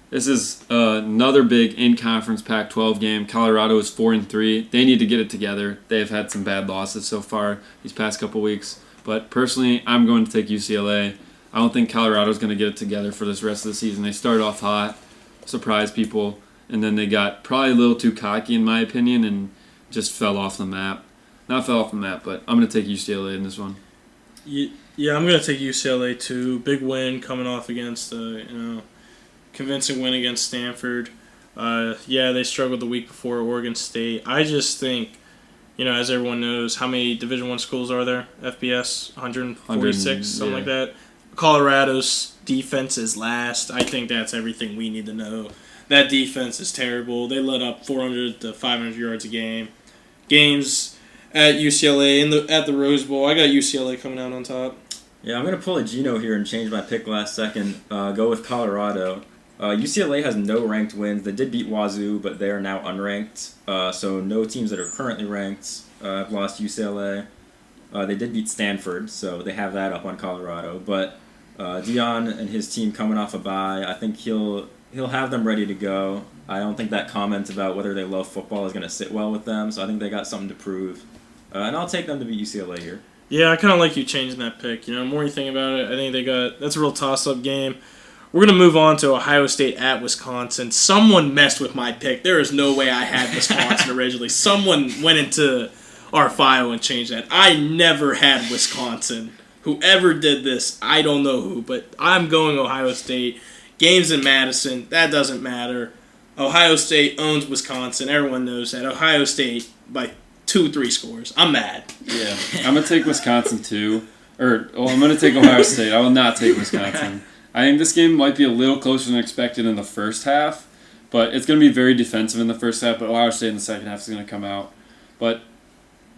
Speaker 1: This is another big in-conference Pac-12 game. Colorado is 4-3. They need to get it together. They've had some bad losses so far these past couple weeks. But personally, I'm going to take UCLA. I don't think Colorado's going to get it together for this rest of the season. They started off hot, surprised people, and then they got probably a little too cocky, in my opinion, and just fell off the map. Not fell off the map, but I'm going to take UCLA in this one.
Speaker 3: Yeah, I'm going to take UCLA too. Big win coming off against convincing win against Stanford. They struggled the week before Oregon State. I just think, as everyone knows, how many Division I schools are there? FBS, 146, something like that. Colorado's defense is last. I think that's everything we need to know. That defense is terrible. They let up 400 to 500 yards a game. Games at UCLA at the Rose Bowl. I got UCLA coming out on top.
Speaker 2: Yeah, I'm going to pull a Geno here and change my pick last second. Go with Colorado. UCLA has no ranked wins. They did beat Wazoo, but they are now unranked. So no teams that are currently ranked have lost UCLA. They did beat Stanford, so they have that up on Colorado. But Dion and his team coming off a bye, I think he'll have them ready to go. I don't think that comment about whether they love football is going to sit well with them, so I think they got something to prove. And I'll take them to beat UCLA here.
Speaker 3: Yeah, I kind of like you changing that pick. The more you think about it, I think that's a real toss-up game. We're going to move on to Ohio State at Wisconsin. Someone messed with my pick. There is no way I had Wisconsin originally. Someone went into our file and changed that. I never had Wisconsin. Whoever did this, I don't know who, but I'm going Ohio State. Game's in Madison. That doesn't matter. Ohio State owns Wisconsin. Everyone knows that. Ohio State by 2-3 scores. I'm mad.
Speaker 1: Yeah, I'm going to take Wisconsin too. I'm going to take Ohio State. I will not take Wisconsin. I think this game might be a little closer than expected in the first half, but it's going to be very defensive in the first half, but Ohio State in the second half is going to come out. But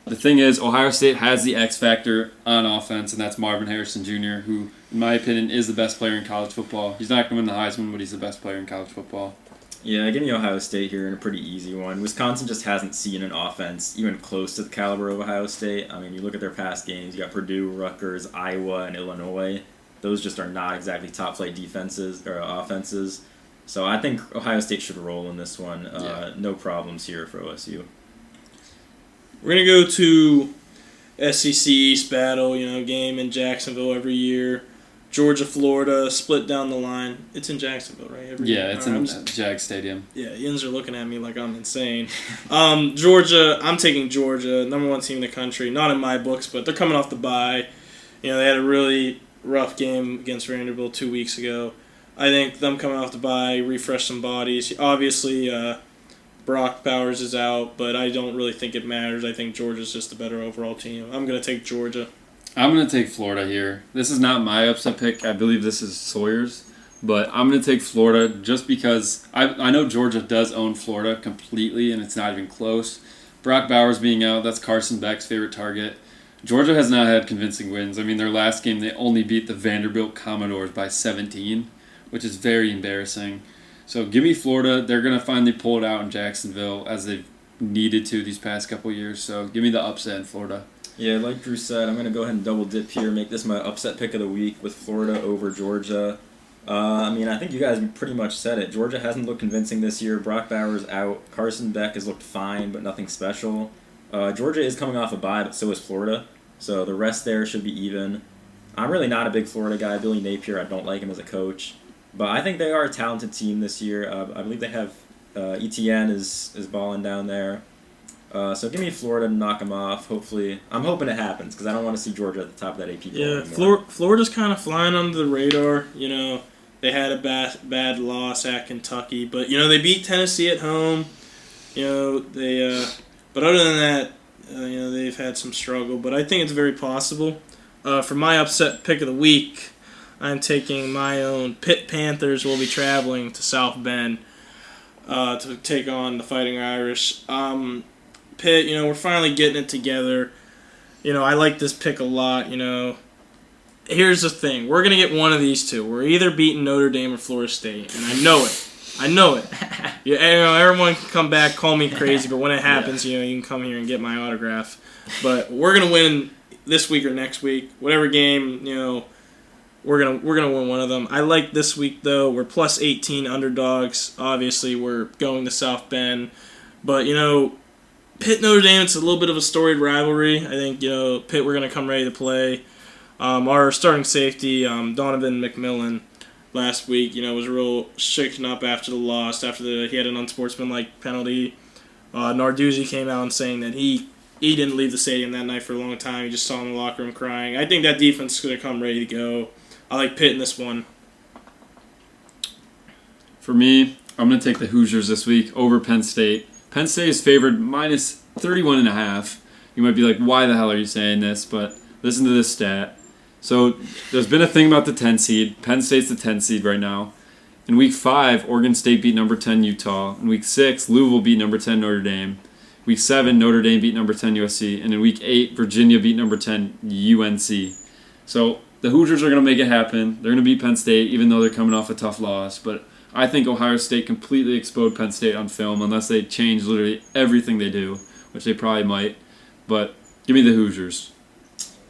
Speaker 1: the thing is, Ohio State has the X factor on offense, and that's Marvin Harrison Jr., who, in my opinion, is the best player in college football. He's not going to win the Heisman, but he's the best player in college football.
Speaker 2: Yeah, give me Ohio State here in a pretty easy one. Wisconsin just hasn't seen an offense even close to the caliber of Ohio State. I mean, you look at their past games, you got Purdue, Rutgers, Iowa, and Illinois. Those just are not exactly top-flight defenses or offenses. So I think Ohio State should roll in this one. No problems here for OSU.
Speaker 3: We're going to go to SEC East battle, game in Jacksonville every year. Georgia, Florida, split down the line. It's in Jacksonville, right? Every year.
Speaker 1: It's in Jag Stadium.
Speaker 3: Yeah, Yins are looking at me like I'm insane. Georgia, I'm taking Georgia, number 1 team in the country. Not in my books, but they're coming off the bye. They had a really rough game against Vanderbilt 2 weeks ago. I think them coming off the bye, refresh some bodies. Obviously, Brock Bowers is out, but I don't really think it matters. I think Georgia's just a better overall team. I'm going to take Georgia.
Speaker 1: I'm going to take Florida here. This is not my upset pick. I believe this is Sawyer's. But I'm going to take Florida just because I know Georgia does own Florida completely, and it's not even close. Brock Bowers being out, that's Carson Beck's favorite target. Georgia has not had convincing wins. I mean, their last game, they only beat the Vanderbilt Commodores by 17, which is very embarrassing. So give me Florida. They're going to finally pull it out in Jacksonville as they've needed to these past couple years. So give me the upset in Florida.
Speaker 2: Yeah, like Drew said, I'm going to go ahead and double dip here, make this my upset pick of the week with Florida over Georgia. I think you guys pretty much said it. Georgia hasn't looked convincing this year. Brock Bowers out. Carson Beck has looked fine, but nothing special. Georgia is coming off a bye, but so is Florida. So the rest there should be even. I'm really not a big Florida guy. Billy Napier, I don't like him as a coach. But I think they are a talented team this year. I believe they have ETN is balling down there. So give me Florida to knock them off. Hopefully, I'm hoping it happens because I don't want to see Georgia at the top of that AP poll anymore.
Speaker 3: Florida's kind of flying under the radar. They had a bad loss at Kentucky, but they beat Tennessee at home. But other than that, they've had some struggle. But I think it's very possible. For my upset pick of the week, I'm taking my own Pitt Panthers. Will be traveling to South Bend to take on the Fighting Irish. Pitt, we're finally getting it together. I like this pick a lot. Here's the thing: we're gonna get one of these two. We're either beating Notre Dame or Florida State, and I know it. Everyone can come back, call me crazy, but when it happens, you can come here and get my autograph. But we're gonna win this week or next week, whatever game. We're gonna win one of them. I like this week though. We're plus 18 underdogs. Obviously, we're going to South Bend, but Pitt Notre Dame. It's a little bit of a storied rivalry. I think Pitt. We're gonna come ready to play. Our starting safety, Donovan McMillan, last week, was real shaken up after the loss. He had an unsportsmanlike penalty. Narduzzi came out saying that he didn't leave the stadium that night for a long time. He just saw him in the locker room crying. I think that defense is going to come ready to go. I like Pitt in this one.
Speaker 1: For me, I'm going to take the Hoosiers this week over Penn State. Penn State is favored minus 31.5. You might be like, why the hell are you saying this? But listen to this stat. So there's been a thing about the 10 seed. Penn State's the 10 seed right now. In Week 5, Oregon State beat number 10 Utah. In Week 6, Louisville beat number 10 Notre Dame. Week 7, Notre Dame beat number 10 USC. And in Week 8, Virginia beat number 10 UNC. So the Hoosiers are going to make it happen. They're going to beat Penn State, even though they're coming off a tough loss. But I think Ohio State completely exposed Penn State on film unless they change literally everything they do, which they probably might. But give me the Hoosiers.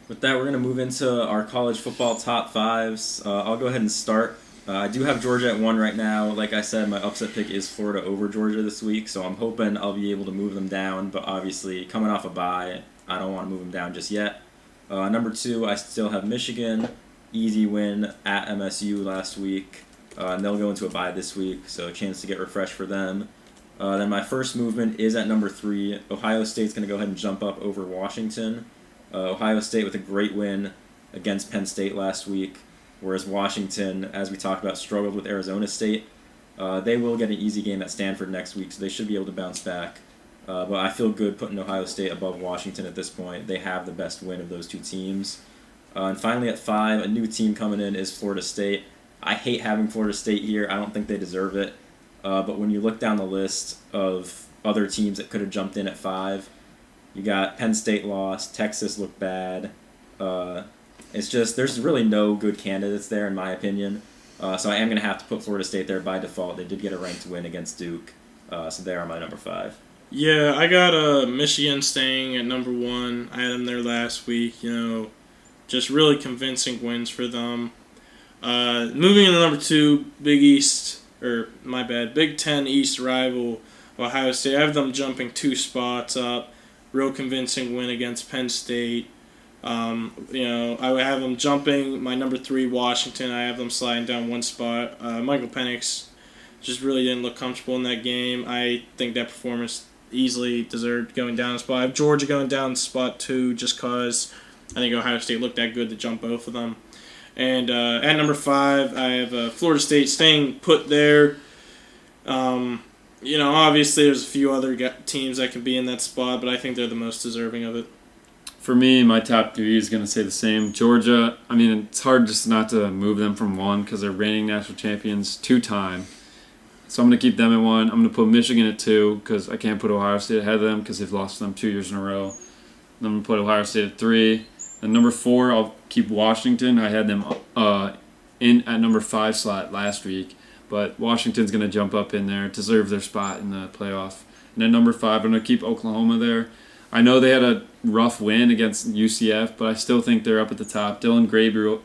Speaker 2: With that, we're going to move into our college football top fives. I'll go ahead and start. I do have Georgia at 1 right now. Like I said, my upset pick is Florida over Georgia this week, so I'm hoping I'll be able to move them down. But obviously, coming off a bye, I don't want to move them down just yet. Number 2, I still have Michigan. Easy win at MSU last week. And they'll go into a bye this week, so a chance to get refreshed for them. Then my first movement is at number 3. Ohio State's going to go ahead and jump up over Washington. Ohio State with a great win against Penn State last week, whereas Washington, as we talked about, struggled with Arizona State. They will get an easy game at Stanford next week, so they should be able to bounce back. But I feel good putting Ohio State above Washington at this point. They have the best win of those two teams. And finally at 5, a new team coming in is Florida State. I hate having Florida State here. I don't think they deserve it. But when you look down the list of other teams that could have jumped in at 5, you got Penn State lost, Texas looked bad. It's just there's really no good candidates there in my opinion. So I am going to have to put Florida State there by default. They did get a ranked win against Duke. So they are my number 5.
Speaker 3: Yeah, I got Michigan staying at number 1. I had them there last week. Just really convincing wins for them. Moving into number 2, Big Ten East rival Ohio State. I have them jumping 2 spots up. Real convincing win against Penn State. I would have them jumping my number 3, Washington. I have them sliding down 1 spot. Michael Penix just really didn't look comfortable in that game. I think that performance easily deserved going down a spot. I have Georgia going down spot 2 just because I think Ohio State looked that good to jump both of them. And at number 5, I have Florida State staying put there. Obviously there's a few other teams that can be in that spot, but I think they're the most deserving of it.
Speaker 1: For me, my top 3 is going to say the same. Georgia, it's hard just not to move them from 1 because they're reigning national champions 2-time. So I'm going to keep them at 1. I'm going to put Michigan at 2 because I can't put Ohio State ahead of them because they've lost them 2 years in a row. I'm going to put Ohio State at 3. And number 4, I'll keep Washington. I had them in at number 5 slot last week. But Washington's going to jump up in there, deserve their spot in the playoff. And then number 5, I'm going to keep Oklahoma there. I know they had a rough win against UCF, but I still think they're up at the top. Dylan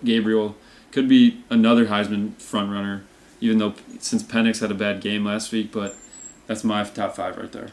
Speaker 1: Gabriel could be another Heisman frontrunner, even though since Penix had a bad game last week. But that's my top 5 right there.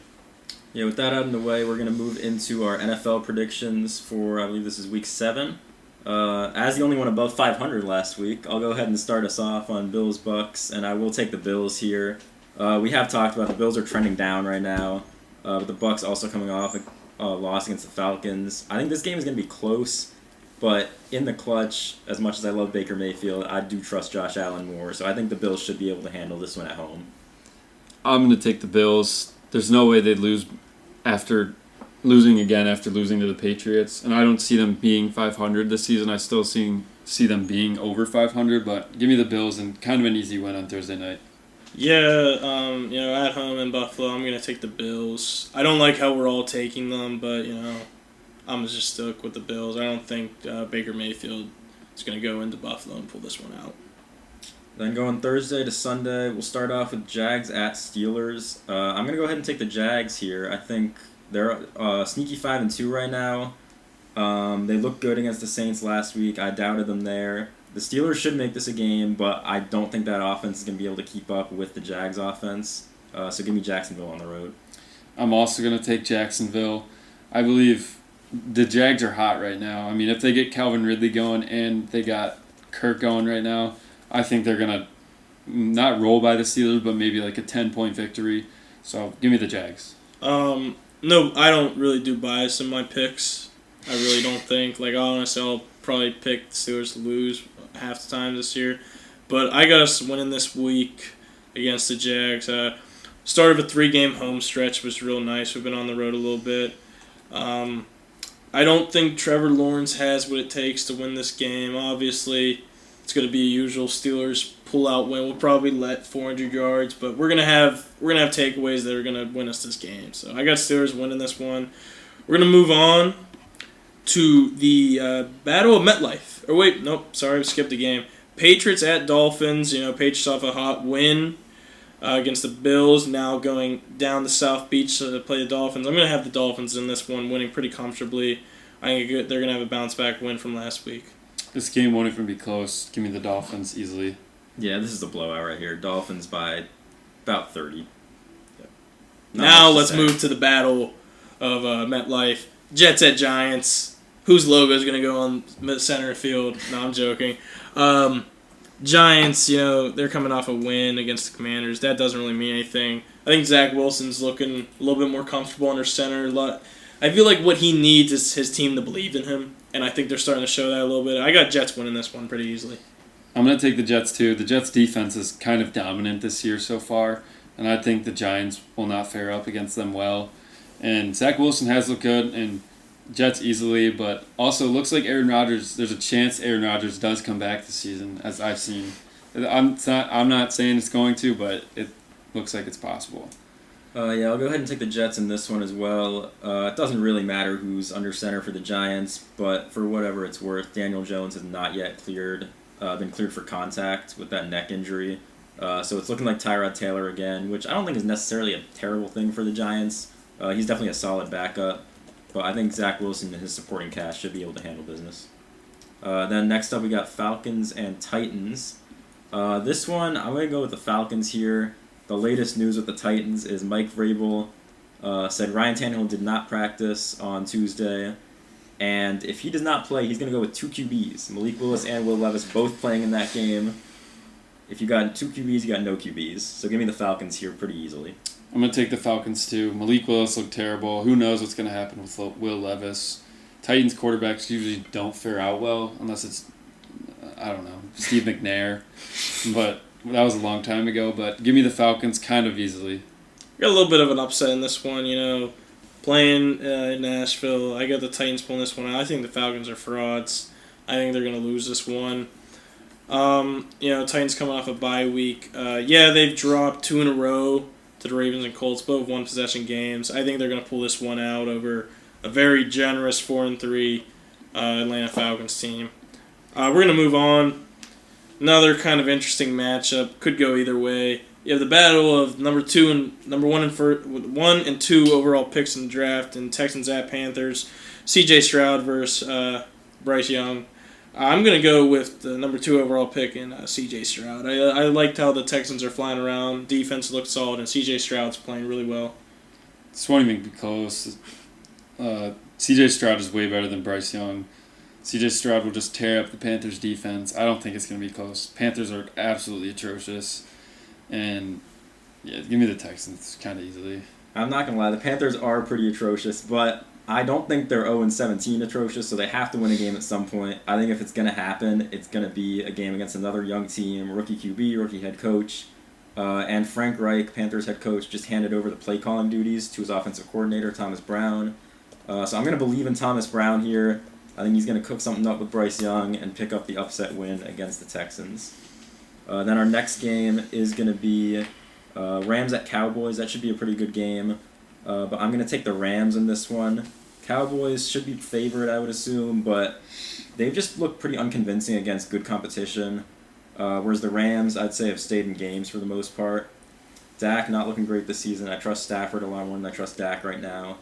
Speaker 2: Yeah, with that out of the way, we're going to move into our NFL predictions for, I believe this is week 7. As the only one above 500 last week, I'll go ahead and start us off on Bills-Bucks, and I will take the Bills here. We have talked about the Bills are trending down right now, but the Bucks also coming off a loss against the Falcons. I think this game is going to be close, but in the clutch, as much as I love Baker Mayfield, I do trust Josh Allen more, so I think the Bills should be able to handle this one at home.
Speaker 1: I'm going to take the Bills. There's no way they'd lose after losing to the Patriots, and I don't see them being 500 this season. I still see them being over 500, but give me the Bills and kind of an easy win on Thursday night.
Speaker 3: Yeah, at home in Buffalo, I'm going to take the Bills. I don't like how we're all taking them, but, I'm just stuck with the Bills. I don't think Baker Mayfield is going to go into Buffalo and pull this one out.
Speaker 2: Then going Thursday to Sunday, we'll start off with Jags at Steelers. I'm going to go ahead and take the Jags here. I think they're sneaky 5-2 right now. They looked good against the Saints last week. I doubted them there. The Steelers should make this a game, but I don't think that offense is going to be able to keep up with the Jags offense. So give me Jacksonville on the road.
Speaker 1: I'm also going to take Jacksonville. I believe the Jags are hot right now. I mean, if they get Calvin Ridley going and they got Kirk going right now, I think they're going to not roll by the Steelers, but maybe like a 10-point victory. So give me the Jags.
Speaker 3: No, I don't really do bias in my picks. I really don't think. Honestly, I'll probably pick the Steelers to lose half the time this year. But I got us winning this week against the Jags. Start of a 3-game home stretch was real nice. We've been on the road a little bit. I don't think Trevor Lawrence has what it takes to win this game. Obviously, it's going to be a usual Steelers pull-out win. We'll probably let 400 yards, but we're gonna have takeaways that are gonna win us this game. So I got Steelers winning this one. We're gonna move on to the Battle of MetLife. Or wait, nope, sorry, I skipped a game. Patriots at Dolphins. Patriots off a hot win against the Bills. Now going down to South Beach to play the Dolphins. I'm gonna have the Dolphins in this one, winning pretty comfortably. I think they're gonna have a bounce-back win from last week.
Speaker 1: This game won't even be close. Give me the Dolphins easily.
Speaker 2: Yeah, this is a blowout right here. Dolphins by about 30.
Speaker 3: Yep. Now let's move to the Battle of MetLife. Jets at Giants. Whose logo is going to go on center field? No, I'm joking. Giants, they're coming off a win against the Commanders. That doesn't really mean anything. I think Zach Wilson's looking a little bit more comfortable under center. I feel like what he needs is his team to believe in him, and I think they're starting to show that a little bit. I got Jets winning this one pretty easily.
Speaker 1: I'm going to take the Jets too. The Jets' defense is kind of dominant this year so far, and I think the Giants will not fare up against them well. And Zach Wilson has looked good, and Jets easily, but also looks like Aaron Rodgers, there's a chance Aaron Rodgers does come back this season, as I've seen. I'm not saying it's going to, but it looks like it's possible.
Speaker 2: Yeah, I'll go ahead and take the Jets in this one as well. It doesn't really matter who's under center for the Giants, but for whatever it's worth, Daniel Jones has not yet been cleared for contact with that neck injury. So it's looking like Tyrod Taylor again, which I don't think is necessarily a terrible thing for the Giants. He's definitely a solid backup, but I think Zach Wilson and his supporting cast should be able to handle business. Then next up we got Falcons and Titans. This one, I'm going to go with the Falcons here. The latest news with the Titans is Mike Vrabel said Ryan Tannehill did not practice on Tuesday. And if he does not play, he's going to go with 2 QBs. Malik Willis and Will Levis both playing in that game. If you got 2 QBs, you got no QBs. So give me the Falcons here pretty easily.
Speaker 1: I'm going to take the Falcons too. Malik Willis looked terrible. Who knows what's going to happen with Will Levis. Titans quarterbacks usually don't fare out well unless it's, Steve McNair. But that was a long time ago. But give me the Falcons kind of easily.
Speaker 3: Got a little bit of an upset in this one, Playing in Nashville, I got the Titans pulling this one out. I think the Falcons are frauds. I think they're going to lose this one. Titans coming off a bye week. They've dropped 2 in a row to the Ravens and Colts, both 1-possession games. I think they're going to pull this one out over a very generous 4-3 Atlanta Falcons team. We're going to move on. Another kind of interesting matchup. Could go either way. You have the battle of number 1 and 2 overall picks in the draft, and Texans at Panthers. C.J. Stroud versus Bryce Young. I'm going to go with the number 2 overall pick in C.J. Stroud. I liked how the Texans are flying around. Defense looked solid, and C.J. Stroud's playing really well.
Speaker 1: This won't even be close. C.J. Stroud is way better than Bryce Young. C.J. Stroud will just tear up the Panthers' defense. I don't think it's going to be close. Panthers are absolutely atrocious. And, yeah, give me the Texans kind of easily.
Speaker 2: I'm not going to lie. The Panthers are pretty atrocious, but I don't think they're 0-17 atrocious, so they have to win a game at some point. I think if it's going to happen, it's going to be a game against another young team, rookie QB, rookie head coach. And Frank Reich, Panthers head coach, just handed over the play calling duties to his offensive coordinator, Thomas Brown. So I'm going to believe in Thomas Brown here. I think he's going to cook something up with Bryce Young and pick up the upset win against the Texans. Then our next game is going to be Rams at Cowboys. That should be a pretty good game. But I'm going to take the Rams in this one. Cowboys should be favored, I would assume, but they've just looked pretty unconvincing against good competition. Whereas the Rams, I'd say, have stayed in games for the most part. Dak not looking great this season. I trust Stafford a lot more than I trust Dak right now.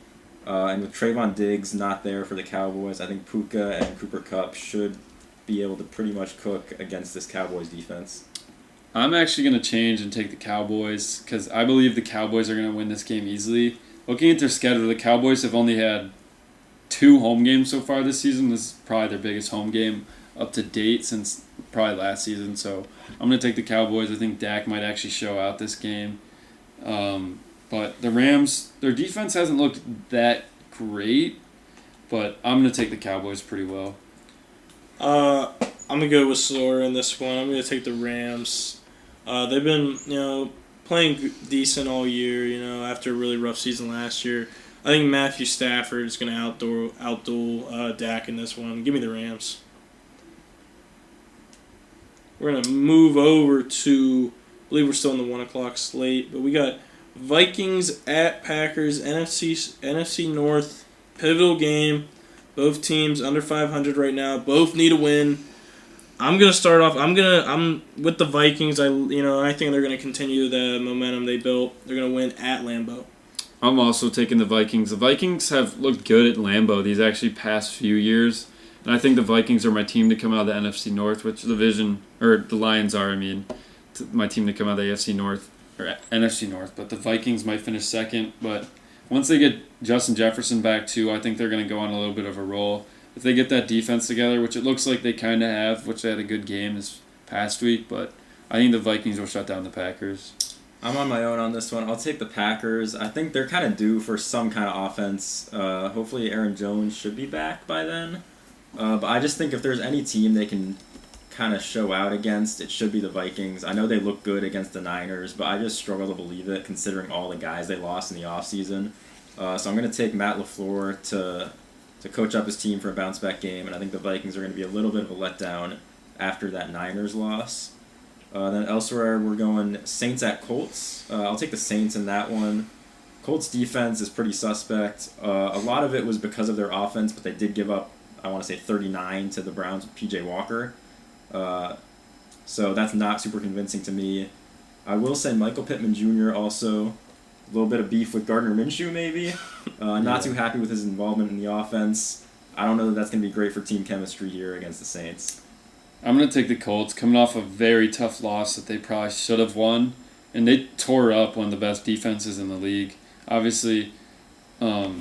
Speaker 2: And with Trayvon Diggs not there for the Cowboys, I think Puka and Cooper Kupp should be able to pretty much cook against this Cowboys defense.
Speaker 1: I'm actually going to change and take the Cowboys because I believe the Cowboys are going to win this game easily. Looking at their schedule, the Cowboys have only had 2 home games so far this season. This is probably their biggest home game up to date since probably last season. So I'm going to take the Cowboys. I think Dak might actually show out this game. But the Rams, their defense hasn't looked that great, but I'm going to take the Cowboys pretty well.
Speaker 3: I'm going to go with Sawyer in this one. I'm going to take the Rams. They've been, playing decent all year, after a really rough season last year. I think Matthew Stafford is going to outduel Dak in this one. Give me the Rams. We're going to move over to, I believe we're still in the 1 o'clock slate, but we got Vikings at Packers, NFC North, pivotal game. Both teams under 500 right now. Both need a win. I'm gonna start off. I'm with the Vikings. I think they're gonna continue the momentum they built. They're gonna win at Lambeau.
Speaker 1: I'm also taking the Vikings. The Vikings have looked good at Lambeau these actually past few years, and I think the Vikings are my team to come out of the NFC North, which the Lions are. My team to come out of the AFC North or NFC North, but the Vikings might finish second. But once they get Justin Jefferson back too, I think they're going to go on a little bit of a roll. If they get that defense together, which it looks like they kind of have, which they had a good game this past week, but I think the Vikings will shut down the Packers.
Speaker 2: I'm on my own on this one. I'll take the Packers. I think they're kind of due for some kind of offense. Hopefully Aaron Jones should be back by then. But I just think if there's any team they can kind of show out against, it should be the Vikings. I know they look good against the Niners, but I just struggle to believe it considering all the guys they lost in the offseason. So I'm going to take Matt LaFleur to coach up his team for a bounce-back game, and I think the Vikings are going to be a little bit of a letdown after that Niners loss. Then elsewhere, we're going Saints at Colts. I'll take the Saints in that one. Colts' defense is pretty suspect. A lot of it was because of their offense, but they did give up, I want to say, 39 to the Browns with P.J. Walker. So that's not super convincing to me. I will say Michael Pittman Jr. also. A little bit of beef with Gardner Minshew, maybe. Not too happy with his involvement in the offense. I don't know that that's going to be great for team chemistry here against the Saints.
Speaker 1: I'm going to take the Colts, coming off a very tough loss that they probably should have won. And they tore up one of the best defenses in the league. Obviously, but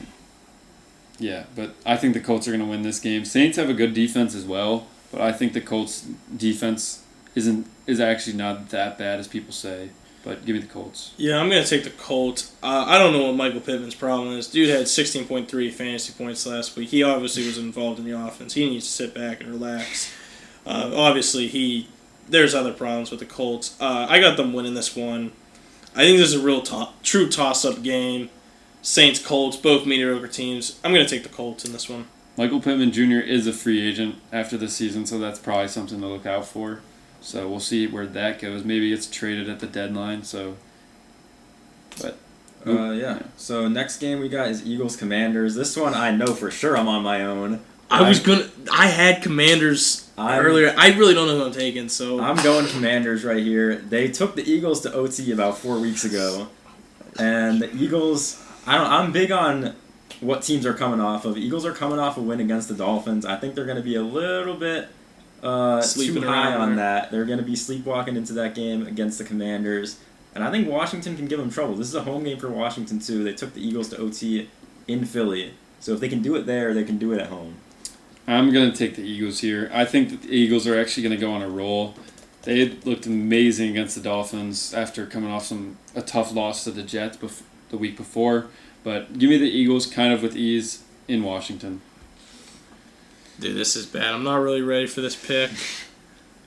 Speaker 1: I think the Colts are going to win this game. Saints have a good defense as well, but I think the Colts' defense is actually not that bad as people say. But give me the Colts.
Speaker 3: Yeah, I'm going to take the Colts. I don't know what Michael Pittman's problem is. Dude had 16.3 fantasy points last week. He obviously was involved in the offense. He needs to sit back and relax. Obviously, there's other problems with the Colts. I got them winning this one. I think this is a real true toss-up game. Saints-Colts, both mediocre teams. I'm going to take the Colts in this one.
Speaker 1: Michael Pittman Jr. is a free agent after the season, so that's probably something to look out for. So we'll see where that goes. Maybe it's traded at the deadline. So
Speaker 2: So next game we got is Eagles-Commanders. This one I know for sure I'm on my own.
Speaker 3: I had Commanders earlier. I really don't know who I'm taking, so
Speaker 2: I'm going Commanders right here. They took the Eagles to OT about 4 weeks ago, and the Eagles. I'm big on what teams are coming off of. Eagles are coming off a win against the Dolphins. I think they're going to be a little bit too high on that. They're going to be sleepwalking into that game against the Commanders. And I think Washington can give them trouble. This is a home game for Washington, too. They took the Eagles to OT in Philly. So if they can do it there, they can do it at home.
Speaker 1: I'm going to take the Eagles here. I think that the Eagles are actually going to go on a roll. They looked amazing against the Dolphins after coming off a tough loss to the Jets the week before. But give me the Eagles kind of with ease in Washington.
Speaker 3: Dude, this is bad. I'm not really ready for this pick.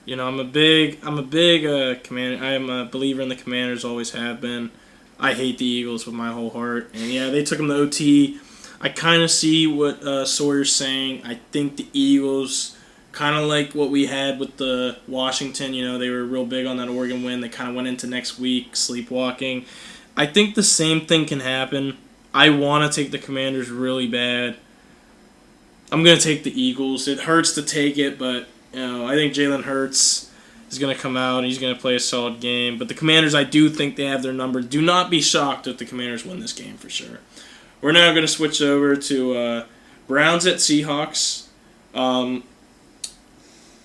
Speaker 3: I'm a big Commander. I am a believer in the Commanders, always have been. I hate the Eagles with my whole heart. And yeah, they took them to OT. I kind of see what Sawyer's saying. I think the Eagles, kind of like what we had with the Washington, they were real big on that Oregon win. They kind of went into next week sleepwalking. I think the same thing can happen. I want to take the Commanders really bad. I'm going to take the Eagles. It hurts to take it, but I think Jalen Hurts is going to come out and he's going to play a solid game. But the Commanders, I do think they have their number. Do not be shocked if the Commanders win this game for sure. We're now going to switch over to Browns at Seahawks.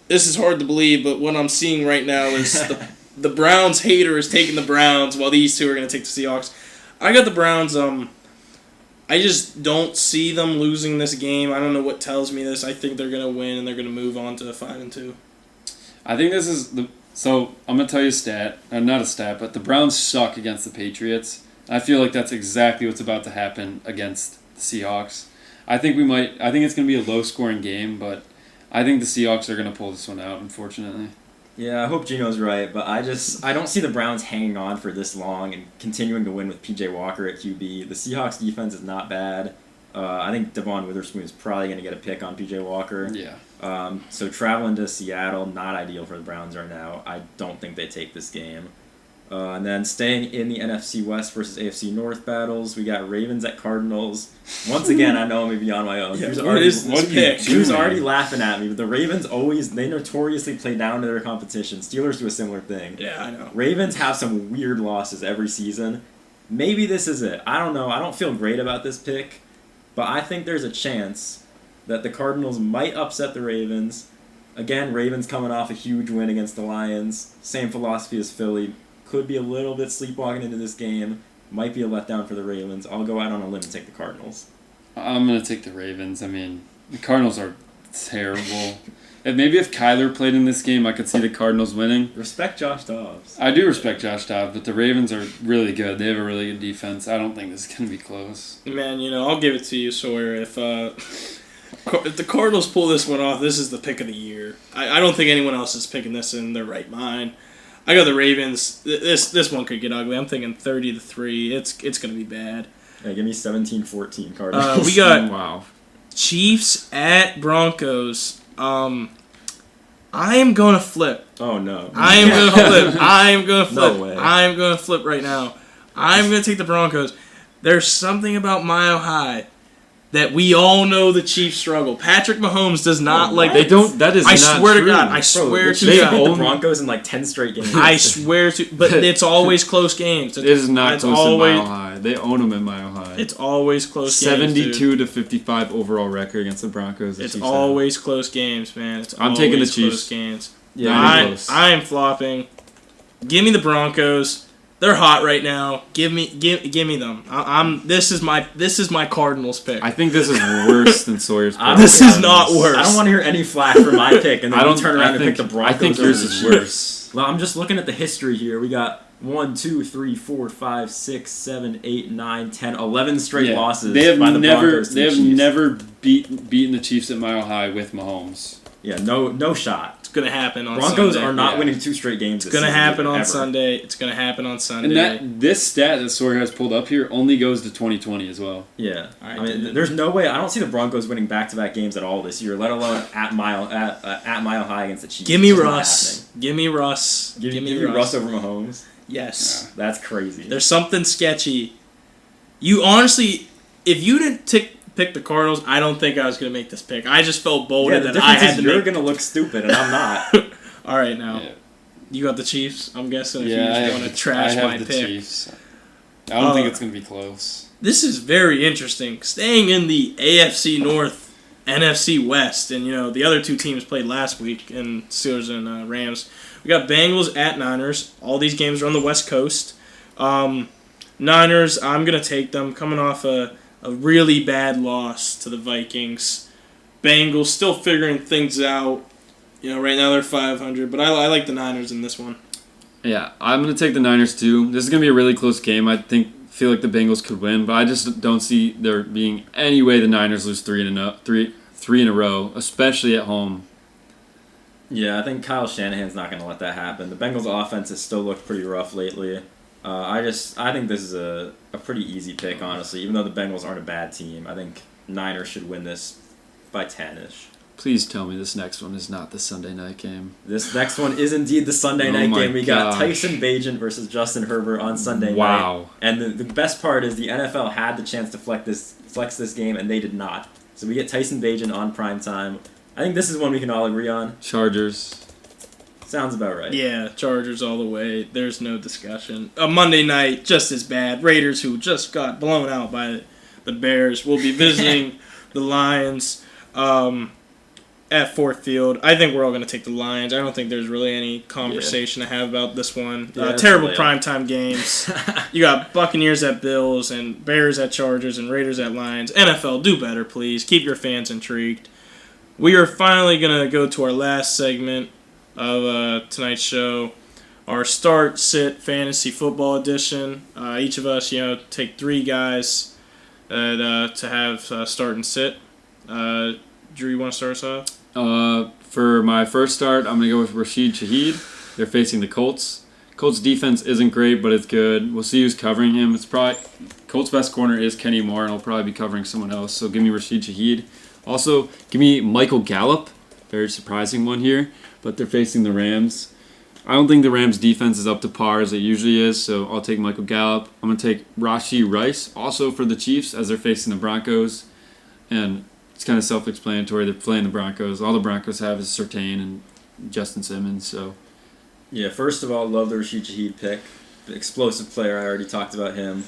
Speaker 3: This is hard to believe, but what I'm seeing right now is the Browns hater is taking the Browns while these two are going to take the Seahawks. I got the Browns. I just don't see them losing this game. I don't know what tells me this. I think they're going to win and they're going to move on to 5-2.
Speaker 1: I think this is so I'm going to tell you a stat. Not a stat, but the Browns suck against the Patriots. I feel like that's exactly what's about to happen against the Seahawks. I think it's going to be a low-scoring game, but I think the Seahawks are going to pull this one out, unfortunately.
Speaker 2: Yeah, I hope Geno's right, but I don't see the Browns hanging on for this long and continuing to win with P.J. Walker at QB. The Seahawks defense is not bad. I think Devon Witherspoon is probably going to get a pick on P.J. Walker.
Speaker 1: Yeah.
Speaker 2: So traveling to Seattle, not ideal for the Browns right now. I don't think they take this game. And then staying in the NFC West versus AFC North battles, we got Ravens at Cardinals. Once again, I know I'm maybe on my own.
Speaker 3: Yeah, Who's
Speaker 2: already laughing at me, but the Ravens they notoriously play down to their competition. Steelers do a similar thing.
Speaker 3: Yeah, I know.
Speaker 2: Ravens have some weird losses every season. Maybe this is it. I don't know. I don't feel great about this pick, but I think there's a chance that the Cardinals might upset the Ravens. Again, Ravens coming off a huge win against the Lions. Same philosophy as Philly. Could be a little bit sleepwalking into this game. Might be a letdown for the Ravens. I'll go out on a limb and take the Cardinals.
Speaker 1: I'm going to take the Ravens. I mean, the Cardinals are terrible. If Kyler played in this game, I could see the Cardinals winning.
Speaker 2: Respect Josh Dobbs.
Speaker 1: I do respect Josh Dobbs, but the Ravens are really good. They have a really good defense. I don't think this is going to be close.
Speaker 3: Man, I'll give it to you, Sawyer. If the Cardinals pull this one off, this is the pick of the year. I don't think anyone else is picking this in their right mind. I got the Ravens. This one could get ugly. I'm thinking 30-3. It's going to be bad.
Speaker 2: Yeah, give me 17-14 Cardinals.
Speaker 3: We got
Speaker 1: wow.
Speaker 3: Chiefs at Broncos. I am going to flip.
Speaker 2: Oh, no.
Speaker 3: I am going to flip. I am going to flip.
Speaker 2: No way.
Speaker 3: I am going to flip right now. I'm going to take the Broncos. There's something about Mile High that we all know the Chiefs struggle. Patrick Mahomes does not like.
Speaker 1: They don't. That is.
Speaker 3: I
Speaker 1: not
Speaker 3: swear
Speaker 1: true.
Speaker 3: to God. I swear to
Speaker 2: God. They
Speaker 3: God.
Speaker 2: beat the Broncos in like 10 straight games.
Speaker 3: I swear to. But it's always close games.
Speaker 1: It is not close in Mile High. They own them in Mile High.
Speaker 3: It's always close games.
Speaker 1: 72-55 overall record against the Broncos.
Speaker 3: It's always close games, man.
Speaker 1: I'm taking the Chiefs.
Speaker 3: Close games.
Speaker 1: Yeah,
Speaker 3: I am flopping. Give me the Broncos. They're hot right now. Give me them. This is my Cardinals pick.
Speaker 1: I think this is worse than Sawyer's pick.
Speaker 3: This is not worse.
Speaker 2: I don't want to hear any flack for my pick, and then you turn around and pick the Broncos.
Speaker 1: I think yours is worse.
Speaker 2: Well, I'm just looking at the history here. We got 1, 2, 3, 4, 5, 6, 7, 8, 9, 10, 11 straight losses.
Speaker 1: They have
Speaker 2: by the Broncos to the Chiefs.
Speaker 1: never beaten the Chiefs at Mile High with Mahomes.
Speaker 2: Yeah, no shot.
Speaker 3: It's going to happen on
Speaker 2: Broncos
Speaker 3: Sunday.
Speaker 2: are not winning 2 straight games.
Speaker 3: It's going to happen on Sunday. It's going to happen on Sunday.
Speaker 1: And this stat that Sawyer has pulled up here only goes to 2020 as well.
Speaker 2: Yeah. I mean, there's no way. I don't see the Broncos winning back-to-back games at all this year, let alone at Mile High against the Chiefs.
Speaker 3: Give me Russ. Give me Russ.
Speaker 2: Give me Russ over Mahomes?
Speaker 3: Yes.
Speaker 2: Yeah, that's crazy.
Speaker 3: There's something sketchy. You honestly, if you didn't pick the Cardinals, I don't think I was going to make this pick. I just felt bolded that I had to
Speaker 2: You're going to look stupid, and I'm not.
Speaker 3: All right, now.
Speaker 1: Yeah.
Speaker 3: You got the Chiefs, I'm guessing, if you
Speaker 1: I
Speaker 3: just want to trash my
Speaker 1: the
Speaker 3: pick.
Speaker 1: Chiefs. I don't think it's going to be close.
Speaker 3: This is very interesting. Staying in the AFC North, NFC West, and, the other two teams played last week, and Steelers and Rams. We got Bengals at Niners. All these games are on the West Coast. Niners, I'm going to take them coming off a really bad loss to the Vikings. Bengals still figuring things out. Right now they're 500, but I like the Niners in this one.
Speaker 1: Yeah, I'm going to take the Niners too. This is going to be a really close game. I feel like the Bengals could win, but I just don't see there being any way the Niners lose three in a row, especially at home.
Speaker 2: Yeah, I think Kyle Shanahan's not going to let that happen. The Bengals' offense has still looked pretty rough lately. I think this is a pretty easy pick, honestly. Even though the Bengals aren't a bad team, I think Niners should win this by 10-ish.
Speaker 1: Please tell me this next one is not the Sunday night game.
Speaker 2: This next one is indeed the Sunday night game. We got Tyson Bagent versus Justin Herbert on Sunday night.
Speaker 1: Wow.
Speaker 2: And the best part is the NFL had the chance to flex this game, and they did not. So we get Tyson Bagent on primetime. I think this is one we can all agree on.
Speaker 1: Chargers.
Speaker 2: Sounds about right.
Speaker 3: Yeah, Chargers all the way. There's no discussion. A Monday night, just as bad. Raiders, who just got blown out by the Bears, will be visiting the Lions. At Ford Field. I think we're all going to take the Lions. I don't think there's really any conversation to have about this one. Terrible primetime games. You got Buccaneers at Bills and Bears at Chargers and Raiders at Lions. NFL, do better, please. Keep your fans intrigued. We are finally going to go to our last segment of tonight's show, our Start, Sit, Fantasy Football Edition. Each of us, take 3 guys to have start and sit. Drew, you want to start us off?
Speaker 1: For my first start, I'm going to go with Rashid Shaheed. They're facing the Colts. Colts defense isn't great, but it's good. We'll see who's covering him. It's probably Colts' best corner is Kenny Moore, and he'll probably be covering someone else. So give me Rashid Shaheed. Also, give me Michael Gallup. Very surprising one here, but they're facing the Rams. I don't think the Rams' defense is up to par as it usually is, so I'll take Michael Gallup. I'm going to take Rashee Rice, also for the Chiefs, as they're facing the Broncos. And it's kind of self-explanatory. They're playing the Broncos. All the Broncos have is Surtain and Justin Simmons. So,
Speaker 2: yeah. First of all, love the Rashid Shaheed pick. The explosive player. I already talked about him.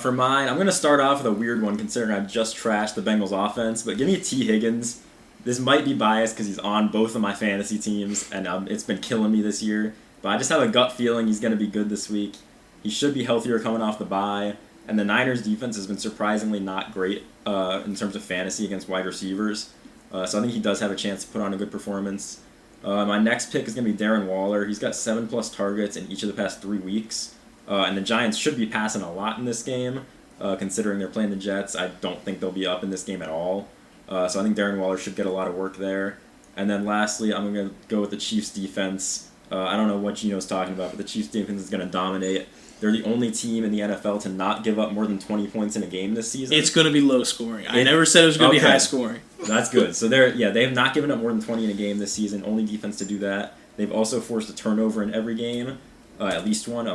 Speaker 2: For mine, I'm gonna start off with a weird one, considering I just trashed the Bengals offense. But give me T. Higgins. This might be biased because he's on both of my fantasy teams, and it's been killing me this year. But I just have a gut feeling he's gonna be good this week. He should be healthier coming off the bye. And the Niners' defense has been surprisingly not great in terms of fantasy against wide receivers. So I think he does have a chance to put on a good performance. My next pick is going to be Darren Waller. He's got 7+ targets in each of the past 3 weeks. And the Giants should be passing a lot in this game, considering they're playing the Jets. I don't think they'll be up in this game at all. So I think Darren Waller should get a lot of work there. And then lastly, I'm going to go with the Chiefs' defense. I don't know what Geno's talking about, but the Chiefs' defense is going to dominate. They're the only team in the NFL to not give up more than 20 points in a game this season.
Speaker 3: It's going to be low scoring. I never said it was going to be high scoring.
Speaker 2: That's good. So they have not given up more than 20 in a game this season. Only defense to do that. They've also forced a turnover in every game, at least one,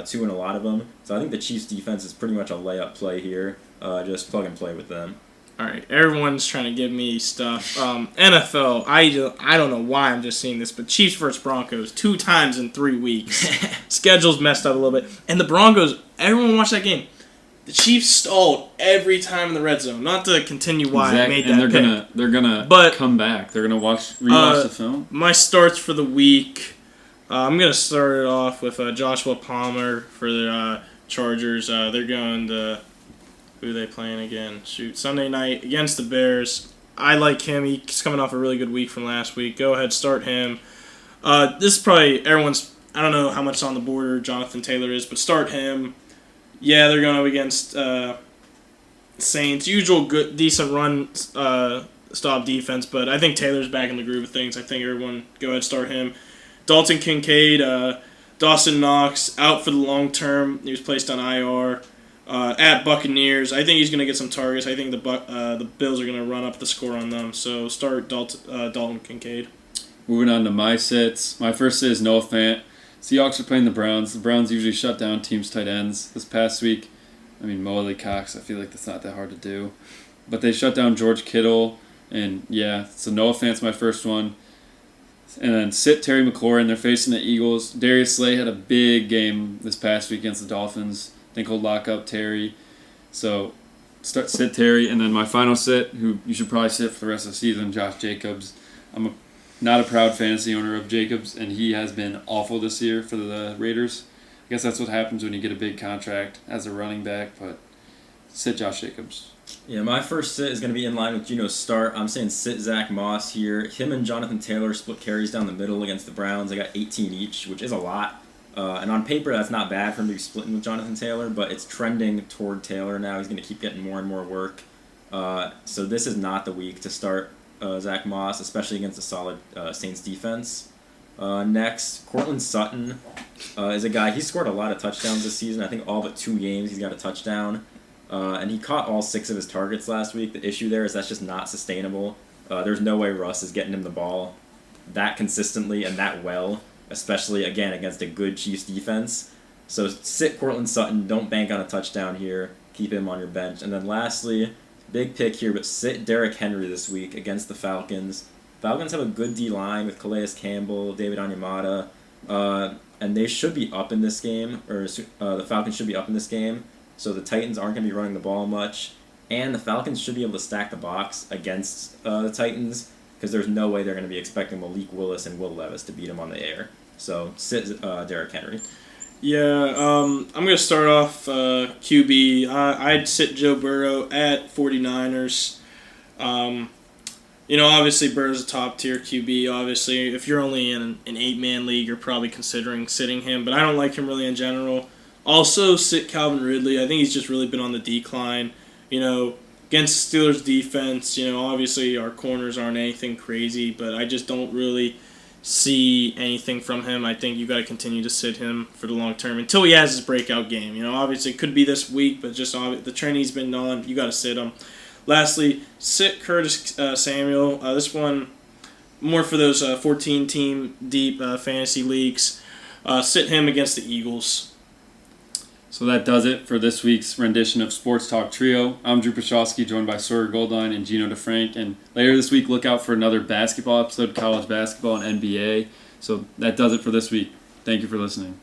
Speaker 2: two in a lot of them. So I think the Chiefs' defense is pretty much a layup play here. Just plug and play with them.
Speaker 3: All right, everyone's trying to give me stuff. NFL, I don't know why I'm just seeing this, but Chiefs versus Broncos 2 times in 3 weeks. Schedule's messed up a little bit. And the Broncos, everyone watched that game. The Chiefs stalled every time in the red zone. Not to continue why I made that pick.
Speaker 1: They're gonna come back. They're gonna rewatch the film.
Speaker 3: My starts for the week. I'm gonna start it off with Joshua Palmer for the Chargers. They're going to. Who are they playing again? Sunday night against the Bears. I like him. He's coming off a really good week from last week. Go ahead, start him. This is probably everyone's. I don't know how much on the border Jonathan Taylor is, but start him. Yeah, they're going up against Saints. Usual good, decent run stop defense, but I think Taylor's back in the groove of things. I think everyone go ahead, start him. Dalton Kincaid, Dawson Knox out for the long term. He was placed on IR. At Buccaneers, I think he's going to get some targets. I think the Bills are going to run up the score on them. So start Dalton Kincaid.
Speaker 1: Moving on to my sits. My first sit is Noah Fant. Seahawks are playing the Browns. The Browns usually shut down teams' tight ends. This past week, Mo Ali Cox, I feel like that's not that hard to do. But they shut down George Kittle. And yeah, so Noah Fant's my first one. And then sit Terry McLaurin. They're facing the Eagles. Darius Slay had a big game this past week against the Dolphins. I think he'll lock up Terry. So sit Terry. And then my final sit, who you should probably sit for the rest of the season, Josh Jacobs. I'm not a proud fantasy owner of Jacobs, and he has been awful this year for the Raiders guess that's what happens when you get a big contract as a running back, but sit Josh Jacobs.
Speaker 2: Yeah, my first sit is going to be in line with Geno's start. I'm saying sit Zach Moss here. Him and Jonathan Taylor split carries down the middle against the Browns. They got 18 each, which is a lot. And on paper, that's not bad for him to be splitting with Jonathan Taylor, but it's trending toward Taylor now. He's going to keep getting more and more work. So this is not the week to start Zach Moss, especially against a solid Saints defense. Next, Cortland Sutton is a guy. He scored a lot of touchdowns this season. I think all but 2 games he's got a touchdown. And he caught all 6 of his targets last week. The issue there is that's just not sustainable. There's no way Russ is getting him the ball that consistently and that well, especially, again, against a good Chiefs defense. So sit Cortland Sutton. Don't bank on a touchdown here. Keep him on your bench. And then lastly, big pick here, but sit Derrick Henry this week against the Falcons. Falcons have a good D-line with Calais Campbell, David Onyemata, and they should be up in this game, or the Falcons should be up in this game. So the Titans aren't going to be running the ball much, and the Falcons should be able to stack the box against the Titans because there's no way they're going to be expecting Malik Willis and Will Levis to beat him on the air. So sit Derrick Henry.
Speaker 3: Yeah, I'm going to start off QB. I'd sit Joe Burrow at 49ers. Obviously Burrow's a top-tier QB. Obviously, if you're only in an 8-man league, you're probably considering sitting him, but I don't like him really in general. Also, sit Calvin Ridley. I think he's just really been on the decline. Against the Steelers' defense, obviously our corners aren't anything crazy, but I just don't really see anything from him. I think you got to continue to sit him for the long term until he has his breakout game. Obviously it could be this week, but just the trend he's been on, you got to sit him. Lastly, sit Curtis Samuel. This one more for those 14-team deep fantasy leagues. Sit him against the Eagles.
Speaker 1: So that does it for this week's rendition of Sports Talk Trio. I'm Drew Pieschalski, joined by Sawyer, Goldwein, and Geno DeFrank. And later this week, look out for another basketball episode, college basketball and NBA. So that does it for this week. Thank you for listening.